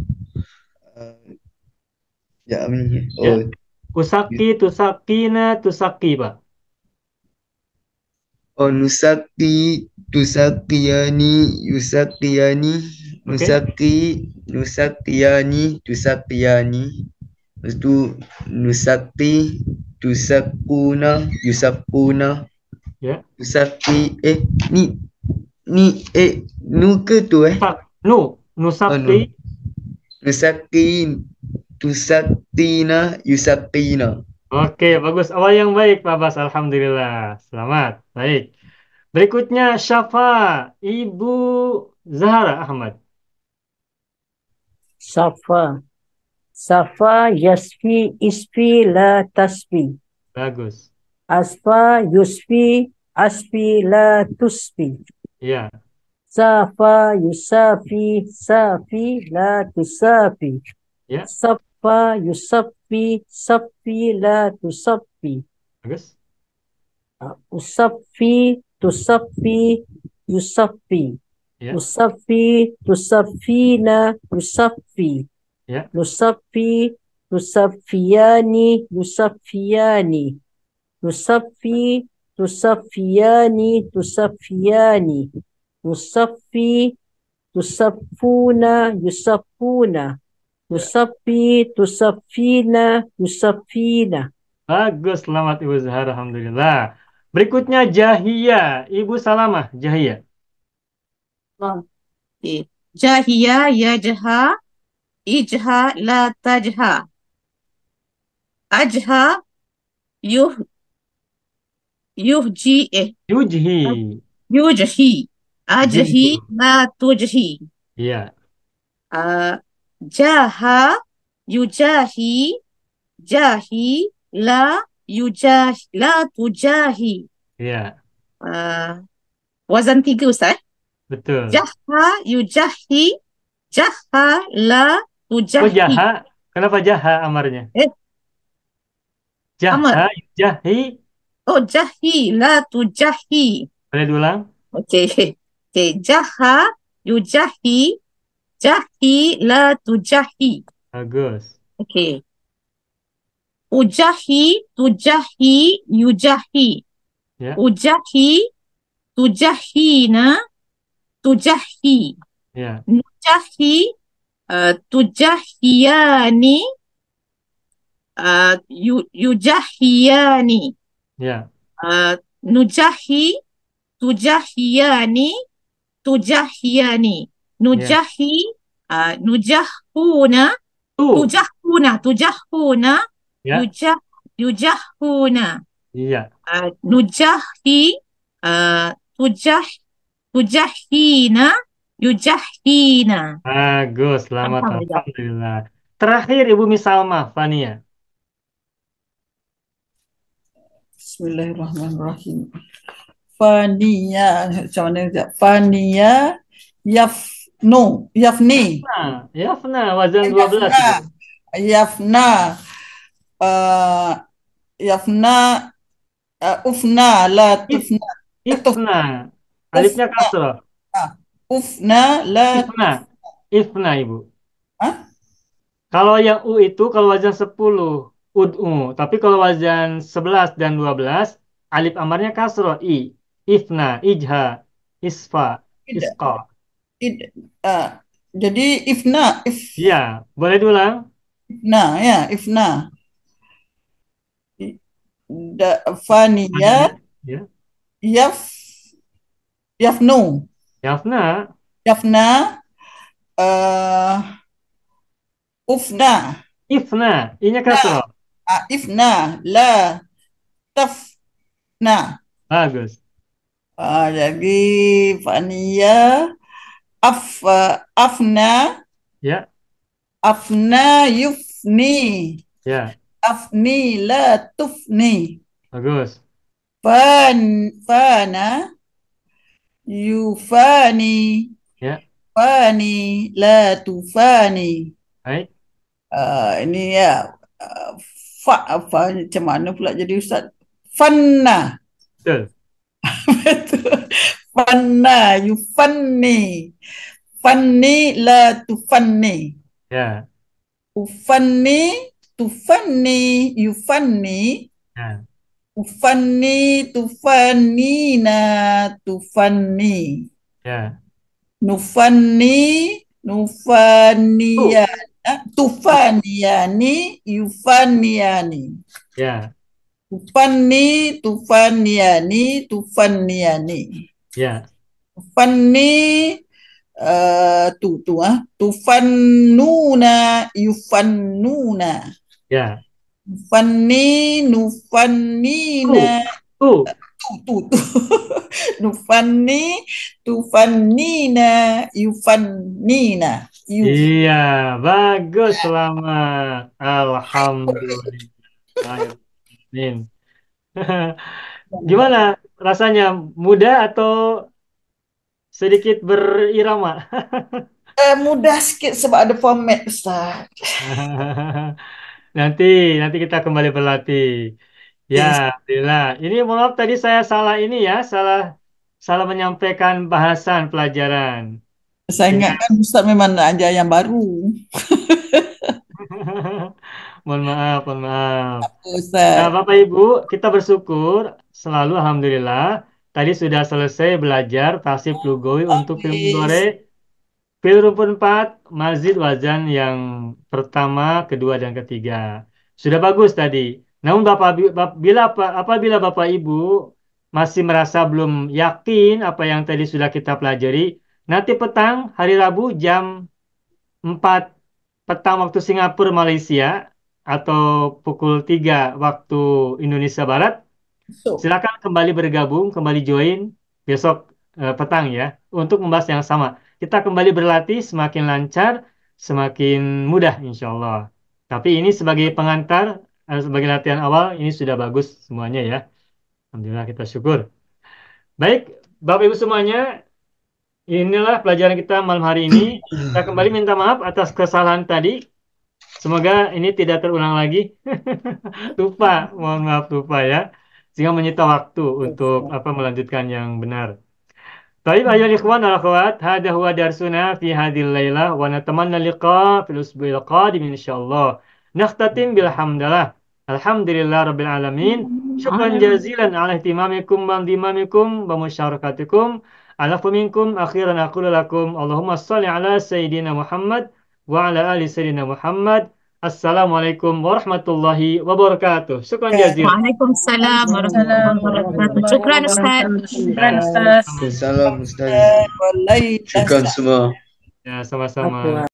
Ya, amin. Ya. Usaqi, tusaqina, tusaqi, Pak. Nusaqiyani yusaqiyani Oke. nusaqiyani. Lepas tu nusaqi yusaquna Ya. nusaqi nu ke tu Nu. Nusaqi. nusaqi tusaqina yusaqina. Oke, bagus. Awal yang baik, Pak Bas. Alhamdulillah. Selamat. Baik. Berikutnya Syafa, Ibu Zahra Ahmad. Safa. Safa yasfi isfi la tasfi. Bagus. Asfa yusfi asfi la tusfi. Ya. Safa yusafi safi la tusafi. Ya. Safa yusafi safi la tusafi. Bagus. Usafi tusafi yusafi. Ya. Usafi tusafina yusafi. Ya. Nusafi tusafiyani yusafiyani. Nusafi tusafiyani tusafiyani. Nusafi tusafuna yusafuna. Nusafi tusafina yusafina. Bagus, selamat Ibu Zahra. Alhamdulillah. Berikutnya Jahia, Ibu Salamah. Jahia. Okay. Jahia yajha ijha la tajha. Ajha yuhji Yujhi. yujhi. Ajhi la tujhi. Ya. Jaha yujahi jahi la tujahi. Ya. Wazan 3 Ustaz. Betul. Jaha yujahi jaha la Oh, tujahi. jaha. Kenapa jaha amarnya? Amar. Jaha, jahi. Oh, jahi la tujahi. Boleh diulang? Okay. Jaha yujahi jahi la tujahi. Bagus. Okay. Ujahi tujahi yujahi. Ya. Ujahi tujahina tujahi. Ya. Nujahi tujahiyani yujahiyani. Ya. Nujahi tujahiyani tujahiyani. Nujahi nujahuna tujahuna Ya. yujahuna. Iya. Nujahi tujahina yujahina. Bagus, selamat. Alhamdulillah. Alhamdulillah. Terakhir Ibu Misalmah, Fania. Bismillahirrahmanirrahim. Fania, macam mana sekejap? Fania Yafni. Yafna, wazan 12. Yafna. Yafna. Ufna la tufna. Ifna. Alifnya kasrah. Ufna la Ifna, Ibu. Kalau yang U itu kalau wazan 10 ud'u, tapi kalau wazan 11 dan 12 alif amarnya kasrah I. Ifna, ijha, isfa, isqa. Jadi ifna. Ya, boleh diulang? Ifna, ya, ifna. Fania ya. Yafnu. Yafna. Yafna. Ufna. Ifna. I-nya kasroh. Ifna. La. Tafna. Bagus. Jadi Fania. Afna. Ya. Afna yufni. Ya. Afni la tufni. Bagus. Fana yufani. Ya. Fani la tufani. Baik. Ini ya. Apa macam mana pula jadi ustaz? Fanna. Betul. Betul. Fanna yufanni. Fanni la tufanni. Ya. Ufanni tufanni yufanni. Ya. Ufanni tufannina tufanni. Ya. Nufanni nufaniyana tufaniyani yufaniyani. Ya. Tufanni tufaniyani tufanniyani. Ya. Tufanni tufannuna yufannuna. Ya. Nufanni nufannina. Nufanni tufannina yufannina. Iya, bagus, selamat. Alhamdulillah. Amin. Gimana rasanya? Mudah atau sedikit berirama? Mudah sikit sebab ada format Ustaz. Nanti kita kembali berlatih. Ya, alhamdulillah. Ini mohon maaf tadi saya salah ini ya, salah menyampaikan bahasan pelajaran. Saya ingatkan Ustaz memang nak ajar yang baru. Mohon maaf. Ustaz. Nah, Bapak Ibu, kita bersyukur selalu alhamdulillah. Tadi sudah selesai belajar tasib lugawi untuk fi'il mudhari, fi'il rumpun 4, mazid wazan yang pertama, kedua dan ketiga. Sudah bagus tadi. Namun apabila Bapak Ibu masih merasa belum yakin apa yang tadi sudah kita pelajari, nanti petang hari Rabu jam 4 petang waktu Singapura Malaysia atau pukul 3 waktu Indonesia Barat, silakan kembali bergabung, kembali join besok petang ya untuk membahas yang sama. Kita kembali berlatih, semakin lancar, semakin mudah insya Allah. Tapi ini sebagai pengantar, sebagai latihan awal, ini sudah bagus semuanya ya. Alhamdulillah kita syukur. Baik, Bapak Ibu semuanya, inilah pelajaran kita malam hari ini. Kita kembali minta maaf atas kesalahan tadi. Semoga ini tidak terulang lagi. Mohon maaf lupa ya. Sehingga menyita waktu untuk melanjutkan yang benar. Baik, ayolah ikhwan wal akhwat, hadha huwa darsuna fi hadhil lailah wa natamanna liqa fil usbu'il qadim insyaallah. Nakhtatim bilhamdalillah. Alhamdulillah rabbil alamin. Syukran jazilan ala ihtimamikum wa indimamikum wa musyarakatikum. Alafu minkum akhiran aqulu lakum Allahumma salli ala sayyidina Muhammad wa ala ali sayyidina Muhammad. Assalamualaikum warahmatullahi wabarakatuh. Syukran jazilan. Waalaikumsalam warahmatullahi wabarakatuh. Syukran Ustaz. Salam Ustaz. Syukran semua. Ya, sama-sama.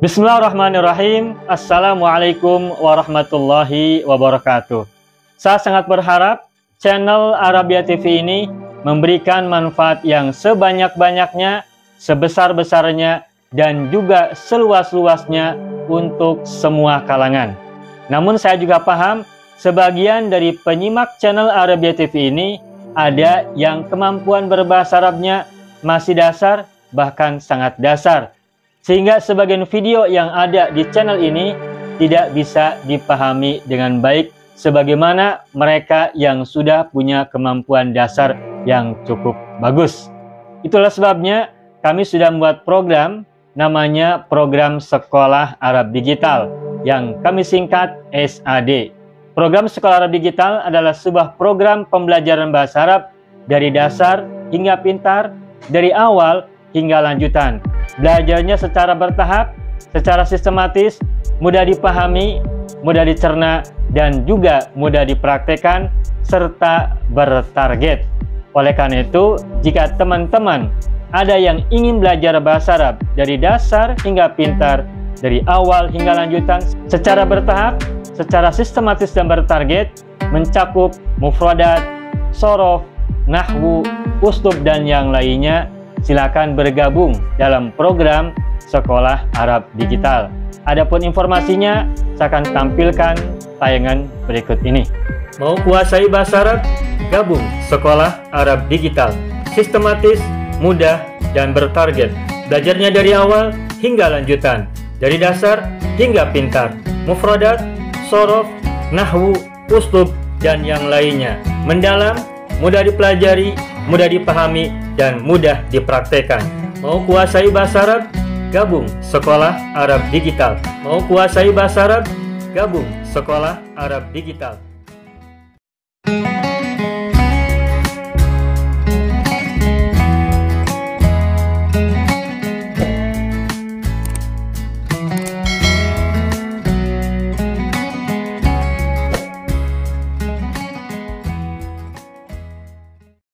Bismillahirrahmanirrahim. Assalamualaikum warahmatullahi wabarakatuh. Saya sangat berharap channel Arabia TV ini memberikan manfaat yang sebanyak-banyaknya, sebesar-besarnya, dan juga seluas-luasnya untuk semua kalangan. Namun saya juga paham sebagian dari penyimak channel Arabia TV ini ada yang kemampuan berbahasa Arabnya masih dasar, bahkan sangat dasar. Sehingga sebagian video yang ada di channel ini tidak bisa dipahami dengan baik sebagaimana mereka yang sudah punya kemampuan dasar yang cukup bagus. Itulah sebabnya kami sudah membuat program namanya Program Sekolah Arab Digital yang kami singkat SAD. Program Sekolah Arab Digital adalah sebuah program pembelajaran bahasa Arab dari dasar hingga pintar, dari awal hingga lanjutan. Belajarnya secara bertahap, secara sistematis, mudah dipahami, mudah dicerna, dan juga mudah dipraktekkan serta bertarget. Oleh karena itu, jika teman-teman ada yang ingin belajar bahasa Arab dari dasar hingga pintar, dari awal hingga lanjutan, secara bertahap, secara sistematis dan bertarget, mencakup mufradat, sorof, nahwu, uslub, dan yang lainnya, silakan bergabung dalam program Sekolah Arab Digital. Adapun informasinya, saya akan tampilkan tayangan berikut ini. Mau kuasai bahasa Arab? Gabung Sekolah Arab Digital. Sistematis, mudah, dan bertarget. Belajarnya dari awal hingga lanjutan, dari dasar hingga pintar, mufradat, sorof, nahwu, uslub, dan yang lainnya. Mendalam, mudah dipelajari, mudah dipahami, dan mudah dipraktekkan. Mau kuasai bahasa Arab? Gabung Sekolah Arab Digital. Mau kuasai bahasa Arab? Gabung Sekolah Arab Digital.